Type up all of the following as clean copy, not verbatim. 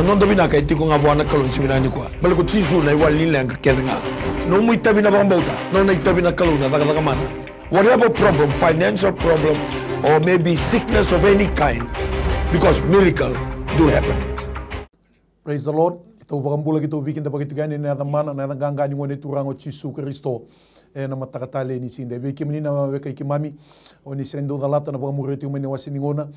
non da binaka iti ko nga buwana kalon si binani ko balik ko tisu na iwal nila ang kakenga no mo itabi na bambauta no na itabi na kalon na daga mana whatever problem, financial problem or maybe sickness of any kind, because miracle do happen. Praise the Lord. Kita ubakambula kita ubikin da begitu gani na mana na ganga ni ngone turango Yesu Kristo na matakatale ni sinde be kimni na weka ikimami oni sendo da lata na bagamureti umene wasini ngona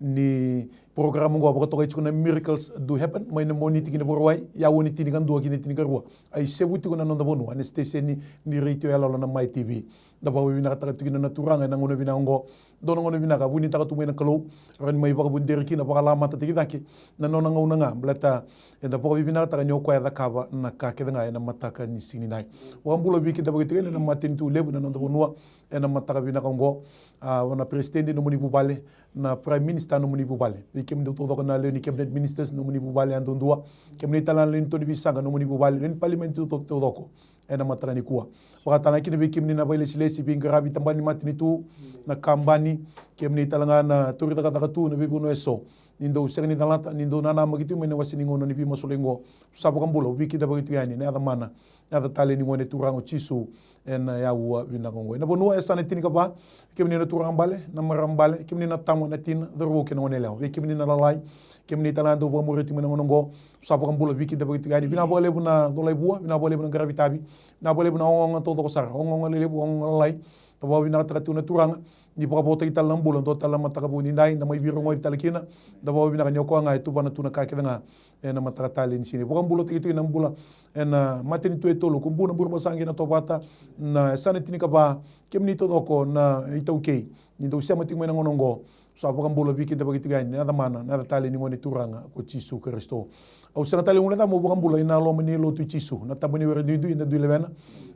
ni program ngo abakato kai na miracles do happen mai na moni tikina borwai ya woni tinikan do kini tinika ruwa ai sebuti kuna nonda bonu anesthesia ni radio ya lalo na MaiTV da bawi bina kata tikina na turanga na ngona bina ngo dono ngona bina ka buni takatu mena kalo ran mai baka bunderi kina baka lama ta tikidaki na nona ngona nga blata enda baka bina kata nyoko ya kaba na ka kedanga na mataka ni sini nai wambulo biki da baki tikina na matin tu lebu na nonda bonua na mataka bina ngo wana presidente no muni bubale na prime minister no muni bubale kem do todo na le ni cabinet ministers no muni bubale andondua kem ni talan le to bisanga no muni bubale le parliament to ko ena mataka ni kuwa wakatana kini bikim ni na baile silesi bingarabi tambani matini tu na kambani kem ni talanga na turita kata tu na bibu no eso nindo useng ni talata nindo nana magitu mene wasini ngono ni bima solengo sapo kambulo wiki da bagitu yani na mana na tale ni ngone turango chisu en ya uwa bina kongo na bonua esa na tinika ba kem ni na turang bale na marambale kem ni na tamo na tin the roke no ngone law kem ni na lalai kem ni talando bo moreti mene ngono ngo sapo kambulo wiki da bagitu yani bina bole buna dolai bua bina bole buna gravitabi na bole buna onga todo ko sar onga lele bu onga lalai tawa bina takatu na turanga ni baka bota kita lambulan to tala mataka bu nindai na mai biro ngoi talakina da bawa bina nyoko nga itu bana tuna ka kedanga na mataka tali ni sini baka bulo tikitu ina mbula na matini tu etolo kumbuna buru masangi na tobata na sana tinika ba kemni to doko na itauke ni do sia matingo na ngonongo so baka bulo biki da baki tigani na mana na tali ni ngoni turanga ko Yesu Kristo au sana tali ngona mo baka bulo ina lo meni lo tu Yesu na tabani wera du ina du levena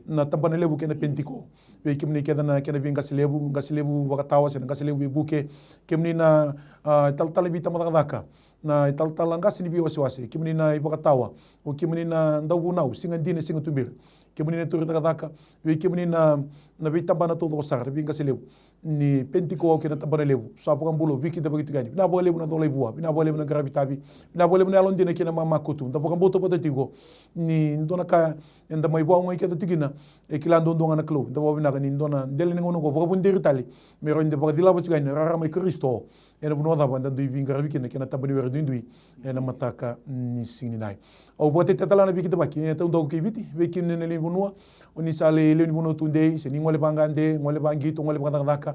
na tabane lebu kena pentiko we kimni kedana kena vinga ngasilebu wakatawa sen ngasilebu buke kimni na tal bita matakadaka na tal ngasi ni bi wasiwasi kimni na ibakatawa o kimni na ndawunau singa dine singa tubir kimni na turita kadaka we kimni na bita bana todo sar vinga ngasilebu ni pentiko kena tabane lebu so apakam bulo wiki da begitu gani na bole na dolai bua na bole na gravitabi na bole na alon dine kena mama kutu ndapakam boto patatigo ni ndona ka enda mai bua ngai keda tigina e kilando ndonga na klo ndabo bina ni ndona ndele ngono ko baka bundiri tali mero inde baka dilaba chugani rara mai Kristo ena buno da banda du vinga rabi kena tabani wer dindui ena mataka ni sini nai au bote tetala na bikita baki eta ndo ke biti wiki ne le bunua oni sale le ni buno tunde se ni ngole bangande ngole bangito ngole bangaka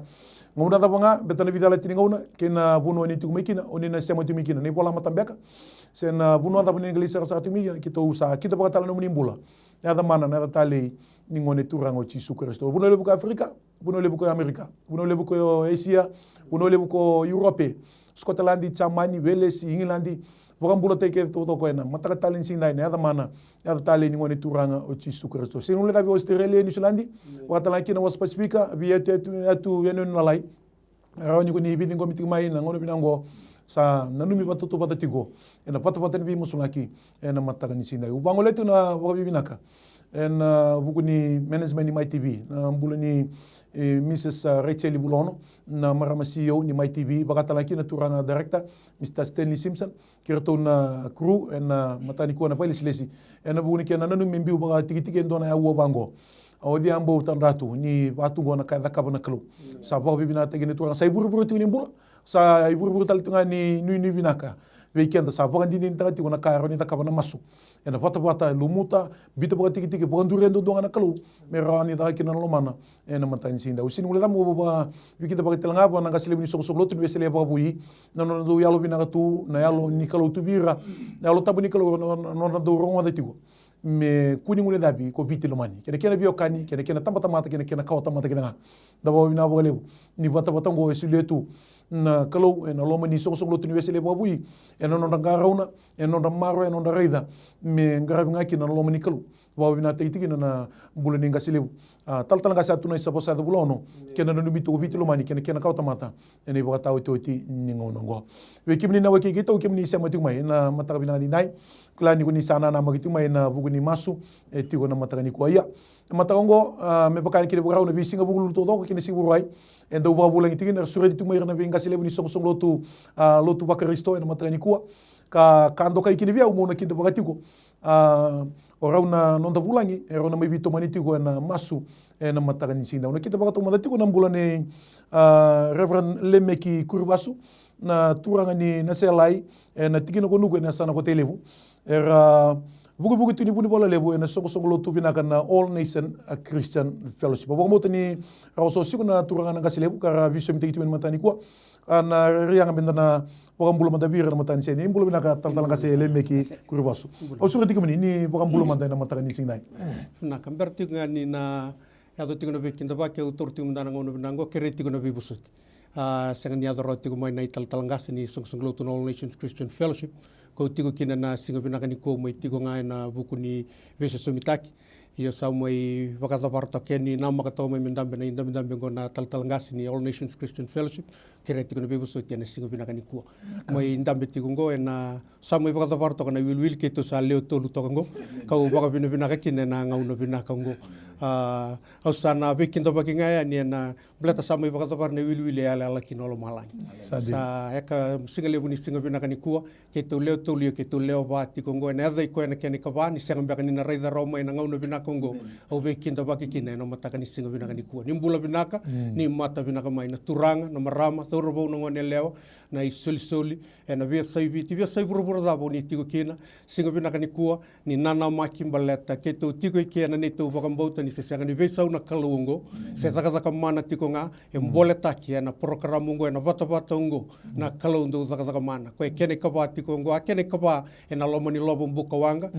ngona da banga betana vidala tini ngona kena buno ni tu mekina oni na sema tu mekina ni pola matambeka sen buno da bani inglesa sa tu mekina kita usa kita baka tala no mnimbula ya da mana na tali ni ngone turango Yesu Kristo buno le buka Afrika buno le buka Amerika buno le buka Asia buno le buka Europe Scotland chamani Wales England bukambula teke to ko ena mataka tali sindai na da mana ya da tali ni ngone turanga Yesu Kristo sinu le da bi Australia New Zealand watala kina was pacifica bi atu yenon na lai rawani ko ni bi ngo mitimai na ngono binango sa nanumi batoto batatigo ena patapatan bi musulaki ena mataka ni sindai ubangole tu na wabi binaka ena bukuni management ni MaiTV na mbulani Mrs. Rachel Bulono na marama CEO ni MaiTV bakatalaki na turanga director Mr. Stanley Simpson kirto na crew na matani ko na pali silesi ena buni kena nanu mimbi baka tikitike ndona ya uwa bango odi ambo tanratu ni watu ngona kada kabana kalo sa ba bibina tegene turanga sa iburu tu ni mbula sa iburu tal tunga ni binaka weekend sa ba ndini ntati ko na karo ni takabana masu ena pata lumuta bito ba tiki ba ndurendo donga na kalo merani da kina no mana ena matani sinda usin ngula mo ba weekend ba telanga ba na gasile ni soklo tu wesele ba bui na no do yalo bina tu na yalo ni kalo tu bira na yalo tabu ni kalo no do rongo da tigo me kuni ngule dabi ko biti lomani kena bio kani kena tambata mata kena kawta mata kena da ba bina ba lebu ni bata ngo esile tu na kalau ena loma ni soklo tu wesele ba bui ena no ngarauna ena no maro ena no reida me ngarabi ngaki na loma ni kalau wa bina tiki na bulan ni gasile tal ngasa tu na saposa da bulono kena no mito biti lomani kena kawta mata ena ba taw toti ni ngono ngo we kimni na waki kita kimni sama tu mai na mata bina ni nai klani ko ni sana na magitu mai na buguni masu tigo na mata ni ko ya mata ngo me bakani kile buga na bi singa bugulu to do kini singu rai enda uba bulan tiki na sure tu mai na bi gasile ni song lotu bakaristo na mata ni ko ka ando kai kini via umona kinda bagatiko ora una nonda vulangi era una mai vito manitiko na masu na matagani sinda una kita bagato madatiko na bulane Reverend Lemeki Kurisavu na turanga ni na selai na tikina ko nugo na sana ko televu era buku tuni puni bola lebu na songo lotu binaka na All Nation Christian Fellowship boko mo tani raso siku na turanga na kasilebu kara viso mitikitu matani kwa na rianga benda na bokambulu madabira na matani sene imbulo binaka taltala kase Lemeki Kurisavu o sura tikumani ni bokambulu madai na matani sinai na kamberti ngani na yato tikuna bekinda ba ke utorti mundana ngono binango kereti kuna bibusut sangan ya doroti kumai na taltalangasi ni song lotu All Nations Christian Fellowship ko tigo kina na singa binakani ko mai tigo ngai na buku ni vesa sumitaki iyo sa mai wakataparta keni na makato mai mendambe na indambe ko na taltalangasi ni All Nations Christian Fellowship kereti kuna bibusut ya na singa binakani ko mai indambe tigo ngo na sa mai wakataparta kana wil ke to sa leo to luto ngo kau baka binakaki na ngauno binakango ausana bikinda bakinga ni na blata sa mai wakatapar na wil ala kinolo malai sa eka singa lebu ni singa binakani ko ke to leo ke to leo bati kongo na dai ko na keni kabani singa binakani na raida roma na ngauno binakongo au bikinda bakikina no matakani singa binakani ko ni mbula binaka ni mata binaka mai na turanga na marama to robo no ngone leo na isoli na via sai buru da boni tigo kina singa binakani ko ni nana makimbaleta ke to tigo kena ni to bakambauta ni se sanga ni vesau na kalungo se taka mana tiko nga e mbole taki na programu ngo na vata ngo na kalundo taka mana ko kene kaba tiko ngo akene kaba e na lomoni lobo mbuka wanga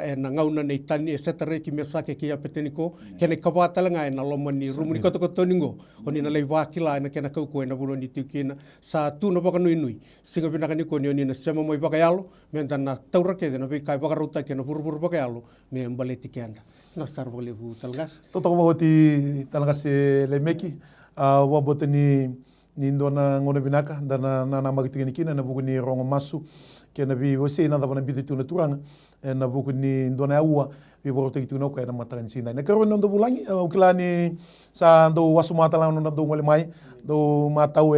e na ngauna nei tani e setare ki mesake ki apeteniko kene kaba talanga e na lomoni rumuni ko toningo oni na lei wakila na kena kau ko na bulo ni tikina sa tu no baka nui singa binakani ko ni na sema moi baka yalo menta na taura ke na kai baka ruta ke na buru baka yalo me mbaleti kenda na sarvo levu talgas toto ko ti talgas Lemeki wa botani ni ndona ngona binaka dana na magitigini kina na buku ni rongo masu ke na bi Osea na dava na bitu na turanga na buku ni ndona aua bi boro tegi tuno ko na matagani sina na karo ndo bulangi ukilani sa ndo wasu mata la ndo ngole mai do matau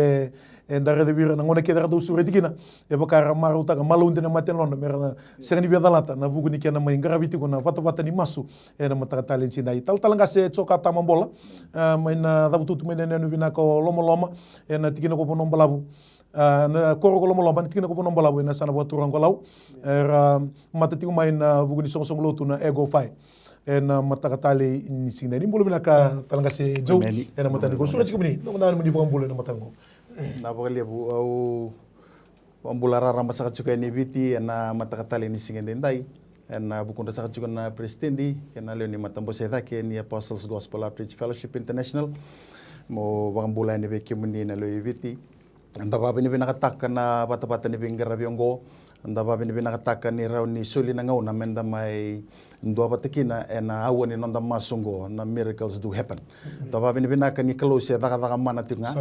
ndare de vira na ngona ke dara do sure dikina e bakara maru ta malunde na maten londo mera sengani via dalata na buku ni kena mai gravity ko na vata ni masu na mataka talent sina tal talanga se Jokatama Bola mai na dabutu mai na vina ko loma na tikina ko pono balabu na koro ko loma tikina ko pono balabu na sana botu rango lau era matati mai na buku ni song lotu na ego fai na mataka tale ni sina ni bolo bina ka talanga se jo na matani ko sura tikini no na ni bukan bolo na matango na bakali bu au ambulara rama saka chuka ni viti na matakatali ni singende ndai na bukunda saka chuka na presidendi kena leo ni matambo setha ke ni Apostles Gospel Outreach Fellowship International mo bambula ni veki muni na leo viti anda baba ni binakataka na bata ni bingara biongo anda baba ni binakataka ni rau ni suli na ngau na menda mai ndua batakina na awa ni nonda masungo na miracles do happen anda baba ni binaka ni close daga mana tinga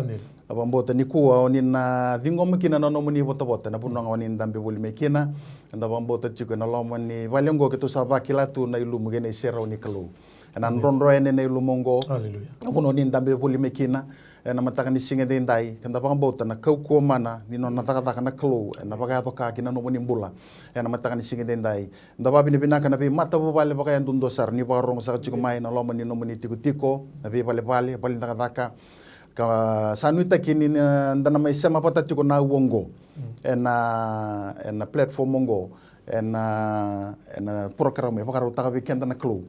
abambota ni kuwa ni na dingom kina na nomuni bota na punong ni ndambe buli mekina anda bambota chuka na lomo ni valengo ke to sava kilatu na ilu mugene sera ni kalu na ndondro ene na ilu mongo haleluya kuno ni ndambe buli mekina na mataka ni singa de ndai kanda bambota na kau ko mana ni no na taka na kalu na baga to ka kina nomuni mbula na mataka ni singa de ndai nda babi ni binaka na bi mata bo vale baga ndundo sar ni barong sa chuka mai na lomo ni nomuni tiko na bi vale ndaka ka sanuita kini ndana mai sema patati ko na wongo na platform mongo na program e pakaro taka weekend na club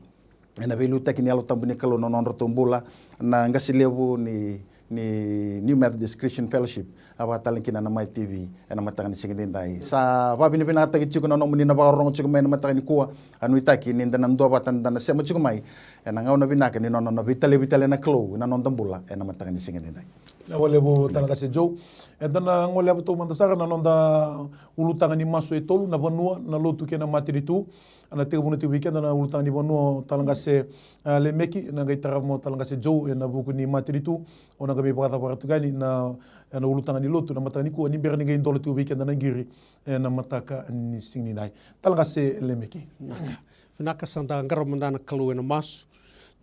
na velu takini alo tambuni kalo no nondro tombula na ngasilebu ni New Methodist Christian Fellowship aba talankina na MaiTV na matangani singindai sa babi ni binata kichiko na nomuni na barong chiko mai na matangani kuwa anu itaki ni ndana ndo batan ndana sema chiko mai na ngau na binaka ni nono vitale na klo na nondambula na matangani singindai na wale bo talanga se jo ndana ngole abu to mandasara na nonda ulutanga ni maso e tolu na vanua na lotu ke na matiritu ana te bunu te weekend na ulutanga ni vanua talanga se Lemeki na gaitara mo talanga se jo na buku ni matiritu ona gabe bata tugani na ulutanga ni lotu na matani ko ni berni ngai ndolo te weekend na ngiri na mataka ni singni dai talanga se Lemeki naka sanda ngaramanda na kalu na masu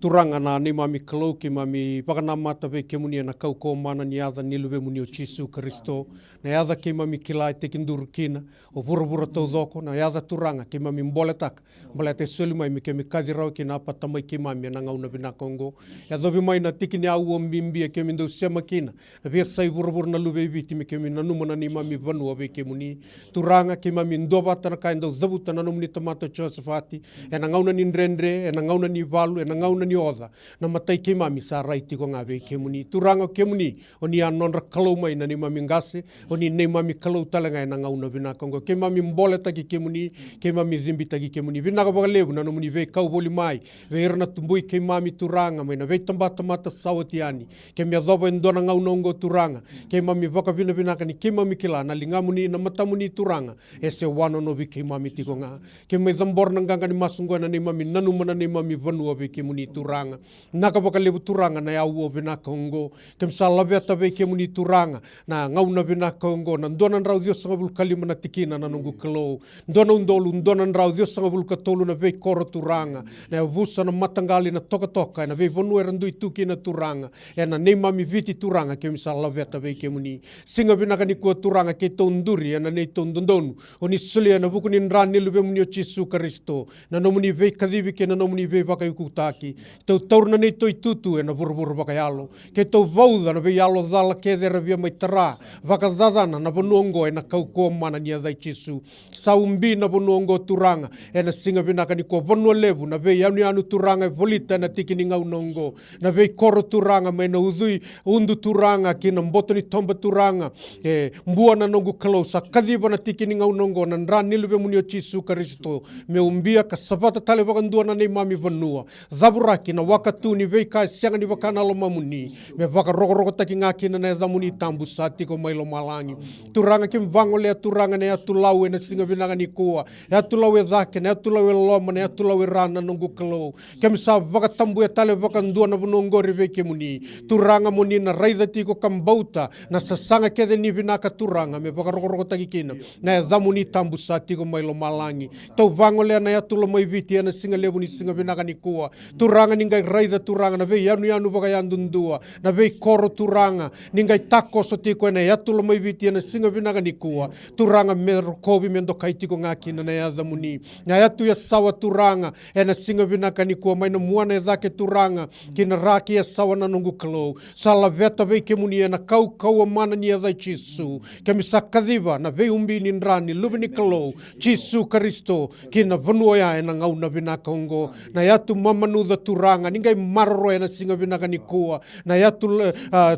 turanga na ni mami kalau ki mami pakanamata ve ke muni na kau ko mana ni ada ni luve muni o Jesu Kristo na ada ke mami kilai te kinduru kina o vura tau doko na ada turanga ke mami mboletak mbolete suli mai mi ke mi kadirau ki na pata mai ke mami na ngauna vina Kongo ya dovi mai na tikini au o mbimbi ke mi ndo sema kina na via sai vura na luve viti mi ke mi na numana ni mami vanua ve ke muni turanga ke mami ndovata na kai ndo zavuta na numni tamato Josefati e na ngauna ni ndrendre e na ngauna ni valu e na ngauna ni oda na matai ke mami sa raiti ko ngave ke muni turanga ke muni o ni anonra kalau mai na ni mami ngase o ni nei mami kalau talanga e na ngauna vina Kongo ke mami mbole taki ke muni ke mami zimbi taki ke muni vina ka levu na no muni ve kau voli mai ve irna tumbui ke mami turanga mai na ve tambata mata sawatiani ke mi adobo endona ngauna ngo turanga ke mami vaka vina ka ni ke mami kila na linga muni na mata muni turanga e se wano no vi ke mami tiko nga ke me zambor na nganga ni masungo na ni mami nanu mana ni mami vanua ve ke muni turanga naka vaka levu turanga na ya uo vina Kongo ke msala ta ve ke muni turanga na ngauna vina Kongo na ndona nrau dio sanga vul kalima na tikina na nungu klo ndona undolu ndona nrau dio sanga vul katolu na ve koro turanga na vusa na matangali na toka na ve vanua e randui tuki na turanga e na nei mami viti turanga ke msala ta ve ke muni singa vina ka ni kua turanga ke tonduri na nei tondondonu o ni sulia na vuku ni nrani luve muni o Jesu Kristo na no muni ve kadhivi ke na no muni ve vaka yukutaki tau taurna nei toi tutu e na vurvuru vaka yalo ke tau vauda na ve yalo dhala ke dera via mai tara vaka dadana na vanuongo e na kauko mana ni adai Jesu sa umbi na vanuongo turanga e na singa vina ka ni kua vanua levu na ve yanu yanu turanga e volita na tiki ni ngau nongo na ve koro turanga mai na udhui undu turanga ki na mboto ni tomba turanga e mbua na nongo kalau sa kadhiva na tiki ni ngau nongo na nra niluve muni o Jesu Kristo me umbia ka savata tale vakandua na nei mami vanua dhavuraki na wakatu ni vei kai sianga ni vakana lo mamuni me vaka roko taki ngaki na na dhamuni tambu sa tiko mailo malangi turanga kim vango le turanga ne atulau e na singa vinanga ni kua e atulau e dhake ne atulau e loma ne atulau e rana nongo kalau kem sa vaka tambu e tale vakandua na vanongo rive ke muni turanga muni na raida tiko kambauta na sasanga kede ni vinaka turanga me vaka roko taki kina na dhamuni tambu sa tiko mailo malangi tau vango le na atulau mai viti na singa levu ni singa vinaka ni kua turanga ningai raida turanga na vei yanu vaka yandundua na vei koro turanga ningai tako so tiko na atulau mai viti na singa vinaka ni kua turanga mero kovi mendo kai tiko ngaki na na dhamuni na atu ya sawa turanga e na singa vinaka ni kua mai na muana e dhake turanga kina raki ya sawa na nungu kalau sala veta vei ke muni e na kau mana ni adai Jesu ke misa kadhiva na vei umbi ni nrani luvi ni kalau Jesu Kristo kina vanua ya e na ngau na vina Kongo na yatu mamanu da turanga ningai maroro e na singa vinaka ni kua na yatu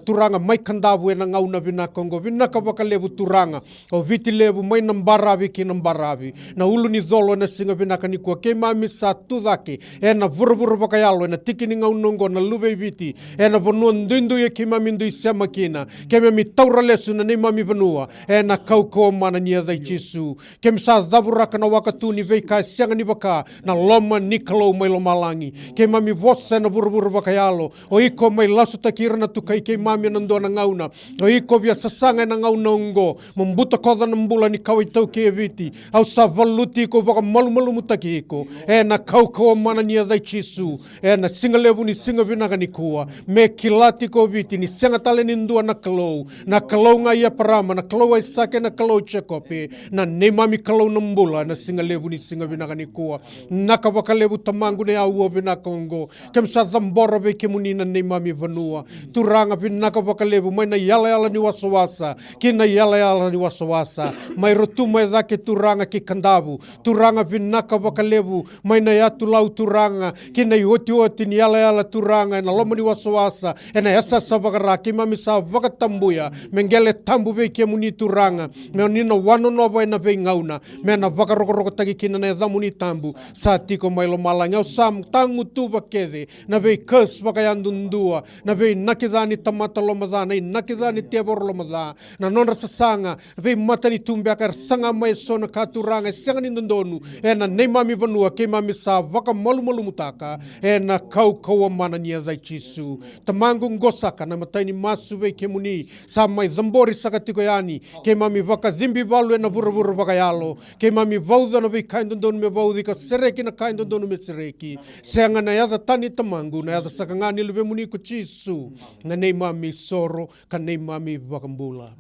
turanga mai kandavu e na ngau na vina Kongo vinaka waka levu turanga o viti levu mai nambaravi ki nambaravi na ulu ni dholo e na singa vinaka ni kua ke mami sa tudhake e na vurvuru waka yalo e na tiki ni ngau nongo na luve viti e na vanua ndundu e ki mami ndui sema kina ke mami taura lesu na ni mami vanua e na kauko mana ni adai Jesu ke misa dhavuraka na wakatu ni vei kai sianga ni waka na loma ni kalau mai lo malangi ke mami vosa na vurvuru waka yalo o iko mai lasu takira na tukai ke mami nando na ngauna o iko via sasanga na ngauna ungo membuta koda na mbula ni kawai tau ke viti au sa valuti ko waka malu mutaki iko e na kauko mana ni adai Jesu e na singa levu ni singa vinaka ni kua me kilati ko viti ni senga tale ni ndua na kalau nga ia parama na kalau ai sake na kalau chekope na ne mami kalau na mbula na singa levu ni singa vinaka ni kua naka waka levu tamangu ne au o vina Kongo kem sa dhambora ve ke muni na ne mami vanua turanga vinaka waka levu mai na yala ni wasawasa ki na yala ni wasawasa mai rotu mai dhake turanga ki kandavu turanga vinaka waka levu mai na yatu lau turanga ki na oti ni yala turanga na loma ni wasawasa e na yasa sa wakara ki mami sa waka tambuya mengele tambu ve ke muni turanga me ni na wano nova e na ve ngauna me na waka roko taki kina na dhamuni tambu sa tiko mailo malanga o sam tangu tuva kede na vei kus wakayandundua na vei nakidhani tamata lomadha na nakidhani tiavor lomadha na nonra sasanga vei matani tumbiakar sanga mai sona katuranga sanga ni ndondonu e na nei mami vanua ke mami sa waka malu mutaka e na kau mana ni adai Jesu tamangu ngosaka na matai ni masu vei ke muni sa mai dhambori saka tiko yani ke mami waka dhimbi valu e na vuru wakayalo ke mami vaudha na vei kaindondonu me vaudhi ka sereki na kaindondonu me sereki seanga na yada ada tani tamangu na ada sakangani leve muni ko Chisu na nei mami soro ka nei mami vakambula.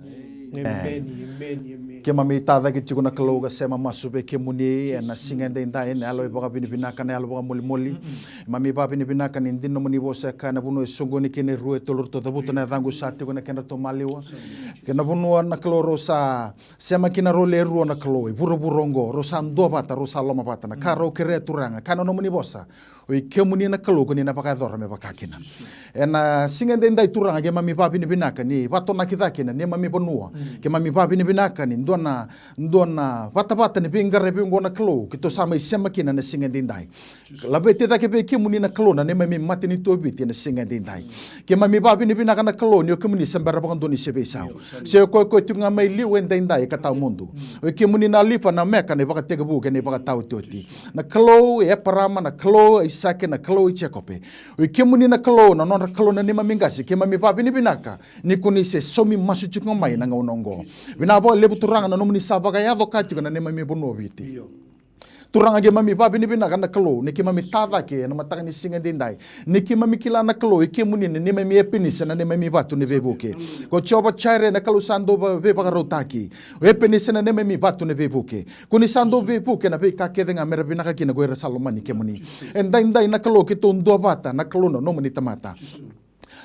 Amen. Ke mami tada ki tikuna kaloga sema masupe ke muni na singende inda ene alo ibaga bini binaka na alo baga moli mami ba bini binaka ni ndino muni bosa kana bunu songoni kene rue tolur to tabuta na dangu sati kuna kena to maliwa kena bunu na kloro sa sema kina role ruo na kloi buru burongo rosa ndo bata rosa loma bata na karo kere turanga kana no muni bosa oi ke muni na kalogo ni na baka dora me baka kina ena singende inda turanga ke mami ba bini binaka ni bato na kidakina ni mami bonua ke mami ba bini binaka ni ndona vata ni pingare pingo na klo kito sama isema kina na singa dindai labe teta ke ke muni na klo na ne mami mati ni to biti na singa dindai ke mami ba bini bina kana klo ni ke muni sembara ba ndoni sebe sao se ko tunga mai liwe dindai ka ta mundo o ke muni na lifa na meka ne ba tega bu ke ne ba ta toti na klo e parama na klo isake na klo ichekope o ke muni na klo na non klo na ne mami ngasi ke mami ba bini binaka ni kuni se somi masu chunga mai na ngonongo bina bo lebu turanga na nomuni sabaga ya dokati kana ne mami bono biti turanga ge mami ba bini bina kana klo ne ke mami tava ke na mataka ni singa dindai ne ke mami kila na klo e ke muni ne mami epinis na ne mami batu ne vebuke ko choba chaire na kalo sando ba ve ba rotaki o epinis na ne mami batu ne vebuke kuni sando vebuke na ve ka ke denga mera bina ka kina go era salomani ke muni endai na klo ke to ndo bata na klo no muni tamata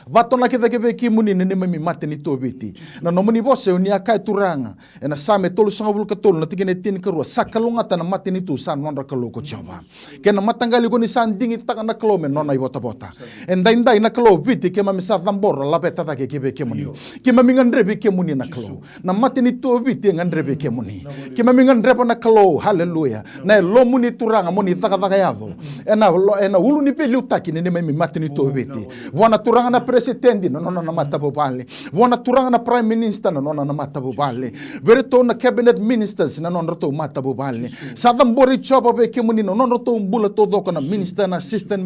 vato na kita kebe ki muni ne mami mate ni to biti na no muni bose unia kai turanga ena same tolu sanga bul katol na tigene tin kerua sakalunga ta na mate ni tu san non rakalo ko chaba ke na matangali ko ni san dingi taka na klome non ai bota bota endai na klo biti ke mami sa vambor la beta ta ke kebe ke muni ke mami ngandrebe ke muni na klo na mate ni to biti ngandrebe ke muni ke mami ngandrebe na klo haleluya na lo muni turanga muni taka yado ena hulu ni peli utaki ne mami mate ni to biti wana turanga na presidente no na mata bobale wana turanga na prime minister no na mata bobale vereto na cabinet ministers na no to mata bobale sadam bori chopa be kemuni no to mbula to doko na minister na assistant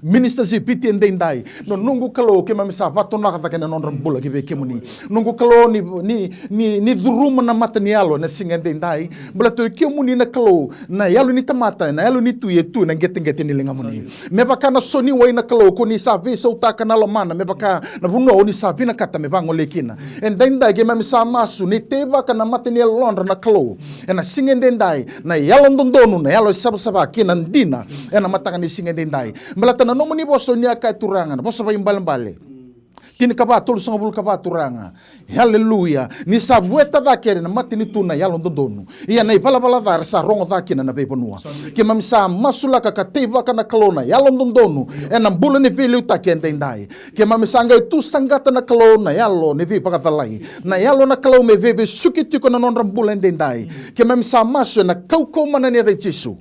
minister si piti endai no nungu kalo ke mami sa vato na kata kena non rambula ke ve kemuni nungu kalo ni duruma na mata ni alo na singa endai bula to kemuni na kalo na yalo ni tamata na yalo ni tu na ngete ni lenga muni me baka na soni wai na kalo ko ni sa ve so taka na lomana me baka na vuno ni sa vina kata me bango lekina endai ke mami sa masu ni teva kana mata ni londra na kalo na singa endai na yalo ndondonu na yalo saba kina ndina na mata ni singa endai na no muni boso ni akai turanga na boso ba imbale tini kaba tolu sanga bul kaba turanga haleluya ni sabueta da kere na mati ni tuna yalo ndondonu ia nei bala dar sa rongo da kina na beponua ke mamisa masula ka kateva kana kalona yalo ndondonu na mbula ni pili utakende ndai ke mamisa ngai tu sangata na kalona yalo ni vi pakatalai na yalo na kalo me veve sukiti ko na non rambula ndai ke mamisa maso na kauko mana ni da chisu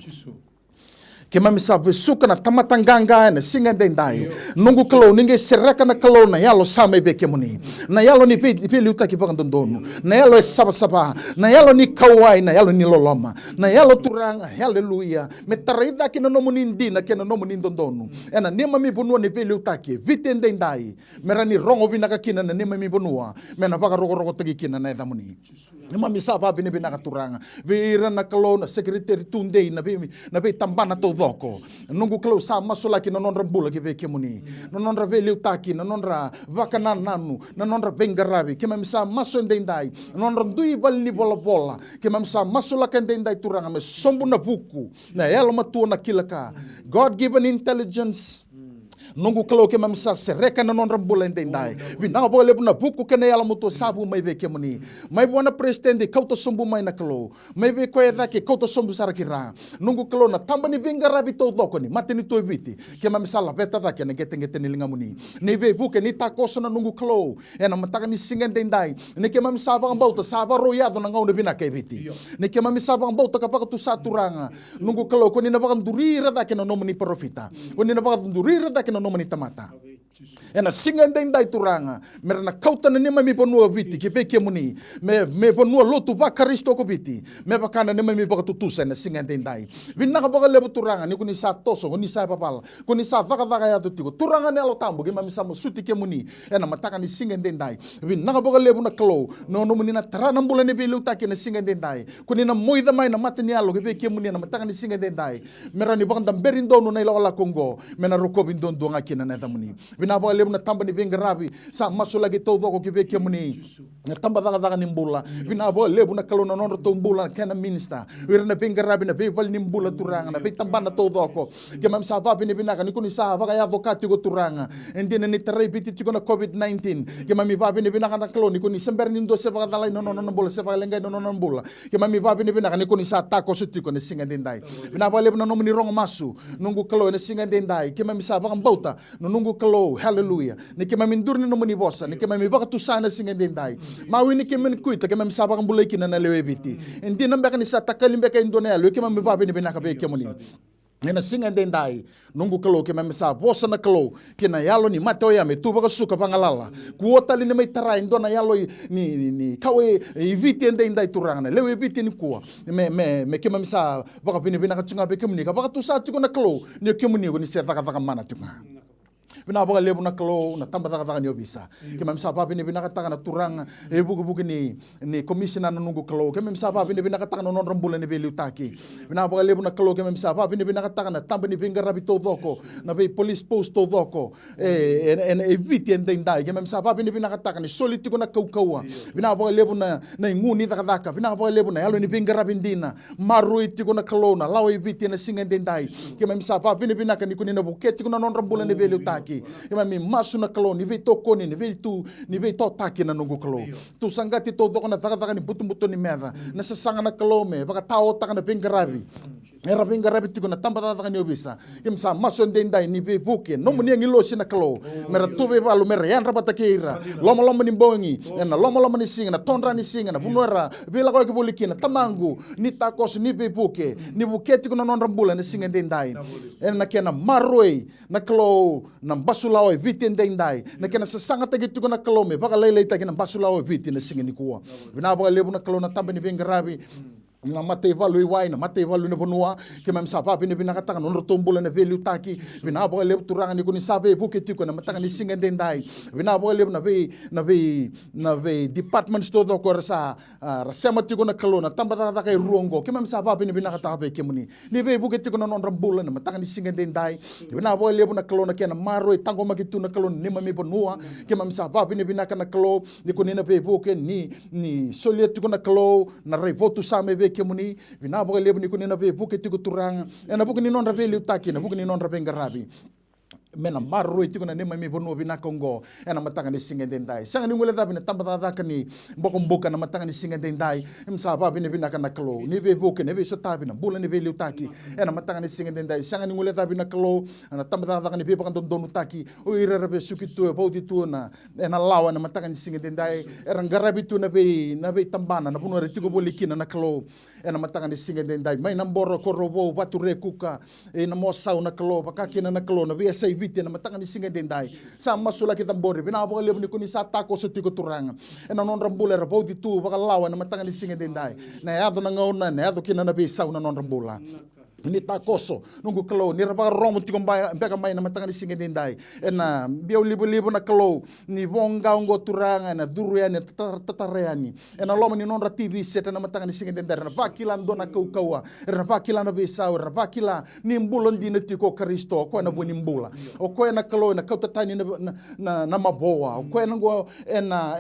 ke mami sa suka na tamatanganga na singa dendai nungu kalo ninge sereka na kalo na yalo sama be kemuni na yalo ni pe luta ki pangandonu na yalo saba na yalo ni kawai na yalo ni loloma na yalo turanga haleluya metarida ki no muni ndina ke no muni ndondonu ena ne mami bonua ni pe luta ki vitende ndai merani rongo binaka kina na ne mami bonua mena baka rogo tagi kina na edamuni ne mami sa ba bini binaka turanga vira na kalo na secretary tunde na be tambana to doko nungu klau sa masula ki non rambula ki ve kemuni non ra ve liutaki non ra vakana nanu non ra bengaravi ke mamisa maso ndendai non ra dui balni bola ke mamisa masula ka ndendai turanga me sombu na buku na elo matu na kilaka God given intelligence nungu kalo ke mamisa sereka na non rambula ndendai vina bole na buku ke na elo moto sabu mai ve kemuni mai bona presidente kauto sombu mai na kalo mai ve ko eda ke kauto sombu sarakira nungu kalo na tamba ni bengaravi to doko ni mate ni to viti ke mamisa la beta da ke na ngete ni linga muni ni ve buke ni takoso na nungu kalo na mataka ni singa ndendai ni ke mamisa ba mbauta saba royado na ngau na bina ke viti ni ke mamisa ba mbauta ka tu saturanga nungu kalo ko ni na ba ndurira da ke na nomani profita ko ni na ba ndurira da ke na nomani tamata Ena singa dai turanga. Mera na kauta na nema mi panua viti ki pe muni. Me panua lotu va Kristo ko viti. Me bakana nema mi baka tutusa na singa dai. Vinna ka baka lebo turanga ni kuni sa toso kuni sa papala. Kuni sa vaka ya tutigo. Turanga ne alo tambo ki mami sama suti ke muni. Ena mataka ni singa dai. Vinna ka baka lebo na klo. No muni na tarana mbula ni velu taki na singa dai. Kuni na moida mai na matani alo ki pe muni na mataka ni singa dai. Mera ni baka damberin dono na ilo Kongo. Mena rokobin don donga kina na muni. Vinna baka lebo na tamba ni venga rabi sa maso lagi to doko ki pe muni. Na tamba daga ni mbula. Vinna baka lebo na klo na nono to mbula kena minister. Wira na venga rabi na pe ni mbula turanga na pe tamba na to doko. Ke mam sa papi ni vinaka ni kuni sa vaka ya advocati go turanga. Endi na ni tarai biti tiko na COVID-19. Ke mami papi ni vinaka na klo ni kuni sember ni ndo se vaka dalai no mbula se vaka lengai no mbula. Ke mami papi ni vinaka ni kuni sa tako sutiko na singa dendai. Vinna baka lebo na nomo ni rongo masu nungu klo na singa dendai. Ke mami sa vaka mbauta no nungu klo hallelujah. Ni ke mami ndur ni nomo ni bosa ni ke mami vaka tusana singa dendai. Mawi ni ke mami kuita ke mami sa vaka mbula kina na lewe biti. Endi na mbeka ni sa takalimbe ka indonea lo ke mami papi ni vinaka pe muni. Nena singa dendai nungu kalo ke mamisa bosa na kalo ke na yalo ni mateo ya me tu baka suka pangalala kuota li mai tarai ndo na yalo ni kawe iviti dendai turanga na lewe iviti ni kuwa me ke mamisa baka pini ka tsunga be ke muni ka baka tu sa tu na kalo ni ke muni ni se vaka mana tunga. Bina baka lebo na kalo na tamba taka ni obisa. Ke mamisa papi ni bina kataka na turanga e buku ni commissioner na nungu kalo. Ke mamisa papi ni bina kataka na non rambula ni beli utaki. Bina baka lebo na kalo ke mamisa papi ni bina kataka na tamba ni binga rabi to doko na be police post to doko e viti endai. Ke mamisa papi ni bina kataka ni soliti ko na kaukaua. Bina baka lebo na nguni taka. Bina baka lebo na yalo ni binga rabi ndina maru iti ko na kalo na lawa viti na singa endai. Ke mamisa papi ni bina kani kuni na buketi ko na non rambula ni beli utaki. Ima mi masu na kalo ni vei toko ni vei to taki na nungu kalo tu sangati to doko na taka ni butu ni meva na sasanga na kalo me baka tao taka na pingarabi era pingarabi tiko na tamba taka ni obisa kim sa masu ndendai ni vei buke no muni ngilosi na kalo mera tu vei balu mera yan rabata keira lomo ni bongi na lomo ni singa na tonra ni singa na bunora vela ko ke bolikina tamangu ni takos ni vei buke ni buketi ko na non rambula ni singa ndendai na kena maroi na kalo na basulao viti ndendai na kena sasanga tagitu na kalome baka lele tagi na basulao viti na singa ni kuwa bina baka lebu na kalo na tamba ni bengarabi na matei valu iwai na matei valu na bonua ke mam sapa bina bina kataka no tombula na velu taki bina baka lebu turanga ni kuni sabe buke tiko na mataka ni singa ndendai bina baka lebu na ve department store do ko sa Rasea matiko na kalo na tamba taka kai ruongo ke mam sapa bina kataka be ke muni ni ve buke tiko na non rambula na mataka ni singa ndendai bina baka lebu na kalo na kena maro tango makitu na kalo ni mami bonua ke mam sapa bina kana kalo ni kuni na ve buke ni soliet tiko na kalo na revotu same ke muni bina baka lebu ni kuni na ve buke tiko turanga na buku ni non raveli utaki na buku ni non ravenga rabi mena marro itiko na nema mi bonu bina kongo na matanga ni singa dendai sanga ni ngule dabi na tamba daka ni mboka na matanga ni singa dendai msa ba bina kana klo ni ve buke ne ve sotabi na bula ni ve liutaki na matanga ni singa dendai sanga ni ngule dabi na klo na tamba daka ni be baka don utaki o ira rabe sukitu e bauti tu na lawa na matanga ni singa dendai era ngarabi tu na ve tambana na bunu retiko bolikina na klo na matanga ni singa dendai mai namboro korobo batu rekuka na mosau na klo pakakina na klo na ve sai viti na matanga ni singa dendai sa masula kita mbori bina baka lebu ni kuni sa tako sutiko turanga na non rambula ra bauti tu baka lawa na matanga ni singa dendai na yado na ngauna na yado kina na be sau na non rambula ni takoso nungu kalo ni rapa romo tiko mbeka mai na matanga ni singa dendai na biau libo na kalo ni vonga ngo turanga na duruya ni tatareani na loma ni non ra TV set na matanga ni singa dendai na vakila ndona kaukaua na vakila na besau na vakila ni mbulon di na tiko Kristo ko na boni mbula o ko na kalo na kautatani na maboa o ko na ngo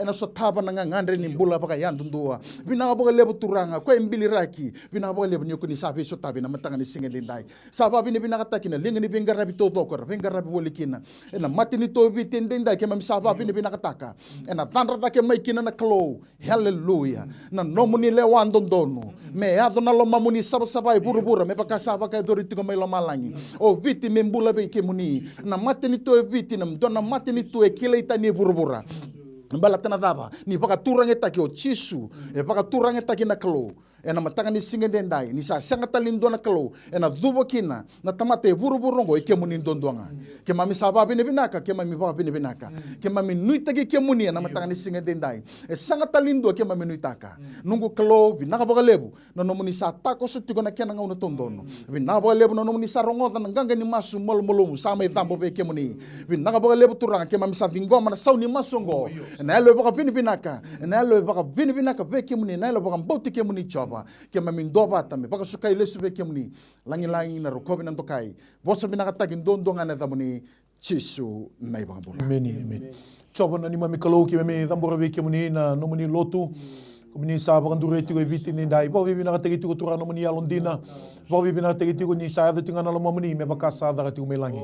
na sotaba na ngandre ni mbula baka yandundua bina baka lebu turanga ko mbiliraki bina baka lebu ni ko ni sabe sotabi na matanga ni singa dendai saba bini bina katakina linga ni binga rabi to dokor binga rabi wolikina na mati ni to viti dendai ke mam saba bini bina kataka na tandra take mai kina na klo hallelujah na nomuni lewan dondonu me ado na loma muni saba buru me baka saba ka doriti ko mai loma langi o viti me mbula be ke muni na mati ni to viti na dona mati ni to e kileita ni buru bala tana daba ni baka turange taki o chisu e baka turange taki na klo ena matanga ni singa dendai ni sa sanga talindo na kalau ena dubo kina na tamate buru-burungo ke muni ndondonga ke mami saba bine binaka ke mami baba bine binaka ke mami nuita ke muni na matanga ni singa dendai sanga talindo ke mami nuitaka nungu kalau binaka bagalebu na nomuni sa tako sutigo na kena ngau tondono binaka bagalebu na nomuni sa rongota na ganga ni masu molo sama itambo be ke muni binaka bagalebu turanga ke mami sa vingoma na sauni masongo na elo baka bine binaka na elo baka bine binaka be ke muni na elo baka mbauti ke muni choba ke mamindoba tame baka sukai lesu be ke muni langi na rokobi nan tokai bosa binaka tagin dondonga na zamuni chisu nai baka bola amen choba na ni mami kalau ki me dambora be ke muni na no muni lotu kumini sa baka ndure tigo viti ni dai bo bibi na tagi tigo tura no muni alondina bo bibi na tagi tigo ni sa do tinga na lo muni me baka sa da tigo me langi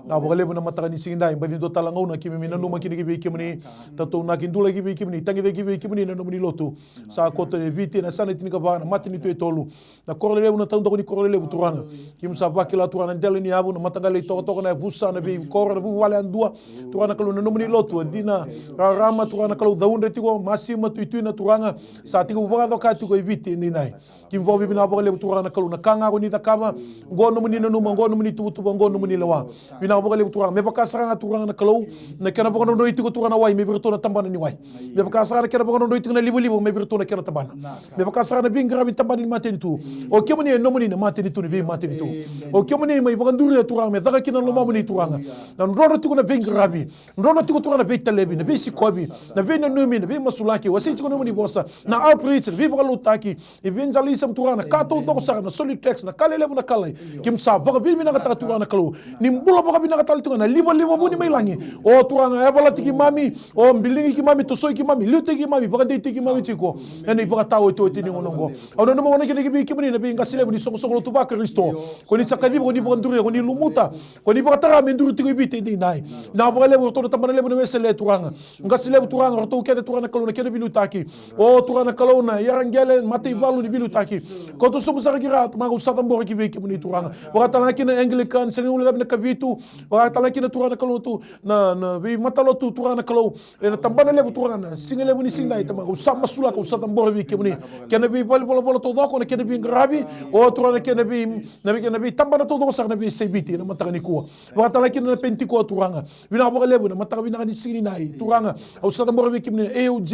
na bo lebu na mataka ni singindai badi do talangau na ki me na no makini ki be ke muni tato na kindula ki be ke muni tangi de ki be ke muni na no muni lotu sa koto de viti na sana tinika ba na matini to tolu na korle lebu na tando ni korle lebu turanga kim sa ba kila turana dele ni avu na matanga le to na busa na be korle bu wale andua turana kalu na no muni lotu dina rama turana kalu daunde tigo masima tuitu na turanga sa tigo baka do ka tigo viti ni nai kim bo bibi na bo le turana kalu na kanga ko ni takama ngono muni na numa ngono muni tutu ngono muni lawa bina bo le turanga me baka saranga turanga na kalu na kana bo no tigo turana wai me birto na tambana ni wai me baka saranga kana bo no tigo na libo me birto na kana tambana me baka saranga bingra bi tambana ni mateni tu o ke muni no muni na mateni tu ni be mateni tu o ke muni me baka ndure turanga me daga kina no muni turanga na ndono tigo na bingra bi ndono tigo turanga be talebi na be sikobi na be na numi na be masulaki wasi tigo no muni bosa na outreach vi baka lutaki evangelism turana kato to sa na solitex na kalele na kalai kim sa baka bi na kata turana kalu nimbula baka bi na kata turana libo buni mai langi o turana e bala tiki mami o mbilingi ki mami tosoi ki mami liute ki mami baka dei tiki mami chiko ene baka tawo to tini ngongo ono no mona kini ki mini na bi ngasile ni songo tu baka Kristo ko ni sakadi ko ni baka ndure ko ni lumuta ko ni baka tara menduru tiki bi tini nai na baka le to tamana le no mesele turanga ngasile turanga to kede turana kalu na kede bi lutaki o turana kalu na yarangele mate valu ni bi lutaki ko to sumu sakira ma ko satam bo ki bi ki mini turanga baka talaki na Anglican sengi ule na kabitu baka talaki na turana kalu tu na bi matalo tu turana kalu na tambana le turana singele ni singai tama ko sama sula ko satam bo bi ki mini kena bi bol to do ko na kena bi grabi o turana kena bi tambana to do sa na bi sebiti na mataka ni ko baka talaki na pentiko turanga bina bo lebu na mataka bina ni singi nai turanga o satam bo bi ki mini AUG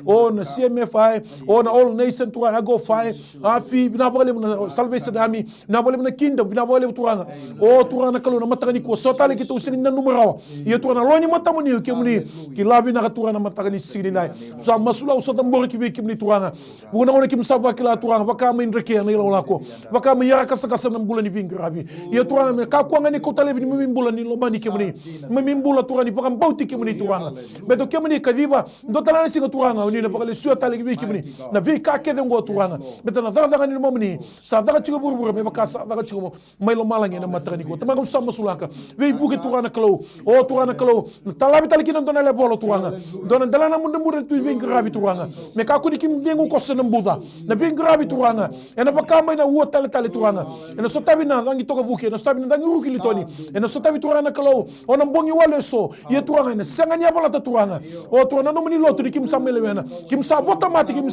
o na CMFI o na All Nation turanga go fai afi bina bo lebu na Salvation Army bina bo lebu na Kingdom bina bo lebu turanga o turana kalu na mataka ni ko sotale ki to singi na numero ia turana loni matamuni ke muni ki labi na turana mataka ni singi nai sa masula o satam bo ki mini turanga buna ona kim sabwa kila turanga baka min reke na ilo lako baka mi yara kasa na mbula ni vingrabi ia turanga me ka kwanga ni kotale ni mimbula ni lomani ke muni mimbula turani baka mbauti ke muni turanga beto ke muni kadiba ndo talana singa turanga ni na baka le suya tale ki muni na vi ka ke ngo turanga beto na daga ni momni sa daga chigo burbur me baka sa daga chigo mai lo malangi na matani ko tamaga sama sulaka vi buke turana kalo o turana kalo talabi tale ki ndo na le bolo turanga ndo na dalana munde mure tu vingrabi turanga me ka kuni kim dengu ko na mbuda na vingrabi turanga ena baka mai na uo tale turanga ena sotabi na dangi toka buke na sotabi na dangi ruki litoni ena sotabi turanga kalo ona mbongi wale so ye turanga ena sanganya bola turanga o turana no muni lotu kim sa melewena kim sa bota mati kim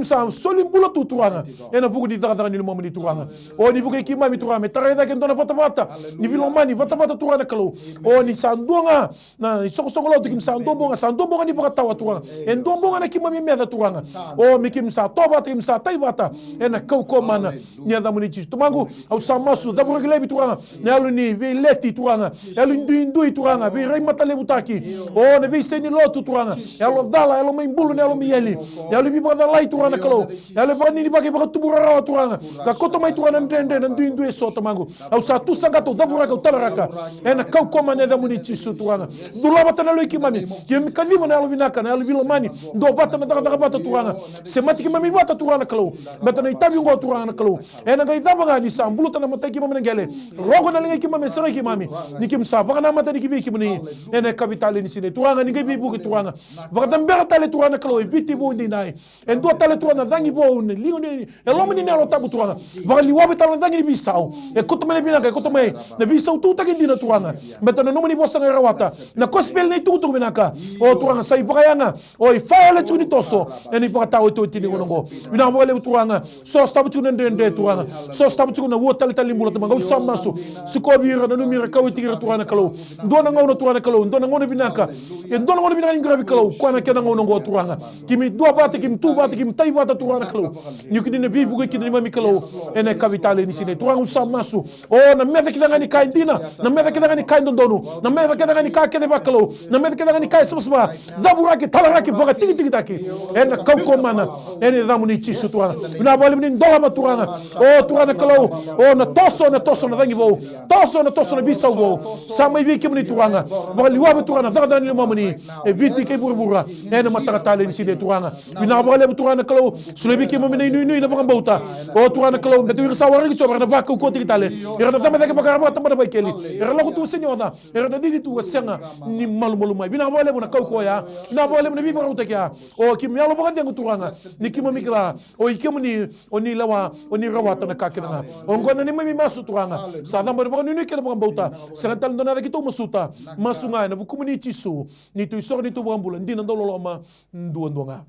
sa solim bula tu turanga ena buku di daga ni mo muni turanga o ni buku ki mami turanga tare da ken dona bota ni vilomani bota turanga kalo o ni sandonga na soko lotu kim sa ndombonga ni baka tawa turanga en ndombonga na kim mami meda turanga o mi kim sa toba kim sa taivata ena kauko mana nya da muni chistu mangu au samasu da burglebi turanga nyalu ni vi leti turanga yalu ndui turanga vi rei matale butaki o ne vi seni lotu turanga yalu dala yalu maimbulu yalu mieli yalu bi bada lai turanga kalo yalu bani ni bagi baka tubura rawa turanga ka koto mai turanga ndende na ndui so tamangu au sa tu sangato da buraka utaraka ena kauko mana da muni chistu turanga dulaba tanalo ikimami kimi kadima na yalu binaka na yalu vilomani ndo bata na daga bata turanga semati kimi bata turanga kalo bata na itabi ngo turanga kalo ena ga itaba ga ni sambulu tana mata kimi mena gele rogo na lenga kimi mesera kimi ni kim sa baka na mata ni kimi kimi ena kapitali ni sine turanga ni gibi buki turanga baka tambera tale turanga kalo biti bu ndi nai en do tale turanga dangi bo ne lingo ne lomo ni lo tabu turanga va li wabe tala dangi ni bisau e koto me bina ka koto me na bisau tu ta dina turanga meta no ni bosa ngai rawata na gospel nei tu tu binaka o turanga sai pakayanga o i fale tu ni toso eni pakata o tu tini ngongo bina bo le turanga so stabu tu ndende turanga so stabu tu na wo tale tale mbula tama ngau samasu siko bira na numira ka witi turanga kalo ndo na ngau turanga kalo ndo na ngone binaka e ndo na ngone binaka ngrabi kalo kwa na kena ngono ngo turanga kimi dua bate kim tu bate kim tai bate turanga kalo nyukini ne bibu ke kini mami kalo ene kavitale ni sine turanga samasu o na meve kidanga ni kai dina na meve kidanga ni kai ndonu na meve kidanga ni kai kede bakalo na meve kidanga ni kai smasma zabura ke talara ke boga tiki tiki taki ene kauko mana ene damu ni chisu turanga na bali ni ndola ma turanga o turanga kalo o na toso na dangi bo toso na bisau bo sama ibi kim ni turanga bali wa turanga daga ni mamani e viti ke burbura ene matakatale ni sine turanga bina bali turanga kalo sulebi kim mamani nui na banga bauta o turanga kalo de tu sawari ki choba na baka ko tiki tale era na tama ke baka ba tama ba keli era lo tu senyoda era na didi tu senga ni malu mai bina bali na kau ko ya na bali na bi ba utekia o kim yalo baka dengu turanga ni kim mikla o ikim ni oni lawa oni rawata na kakena o ngona ni mami masu turanga sa na ba ni ke baka bauta serantal ndona ki to masuta masunga na buku ni chisu ni tu isor ni tu bambula ndina ndolo ma ndonga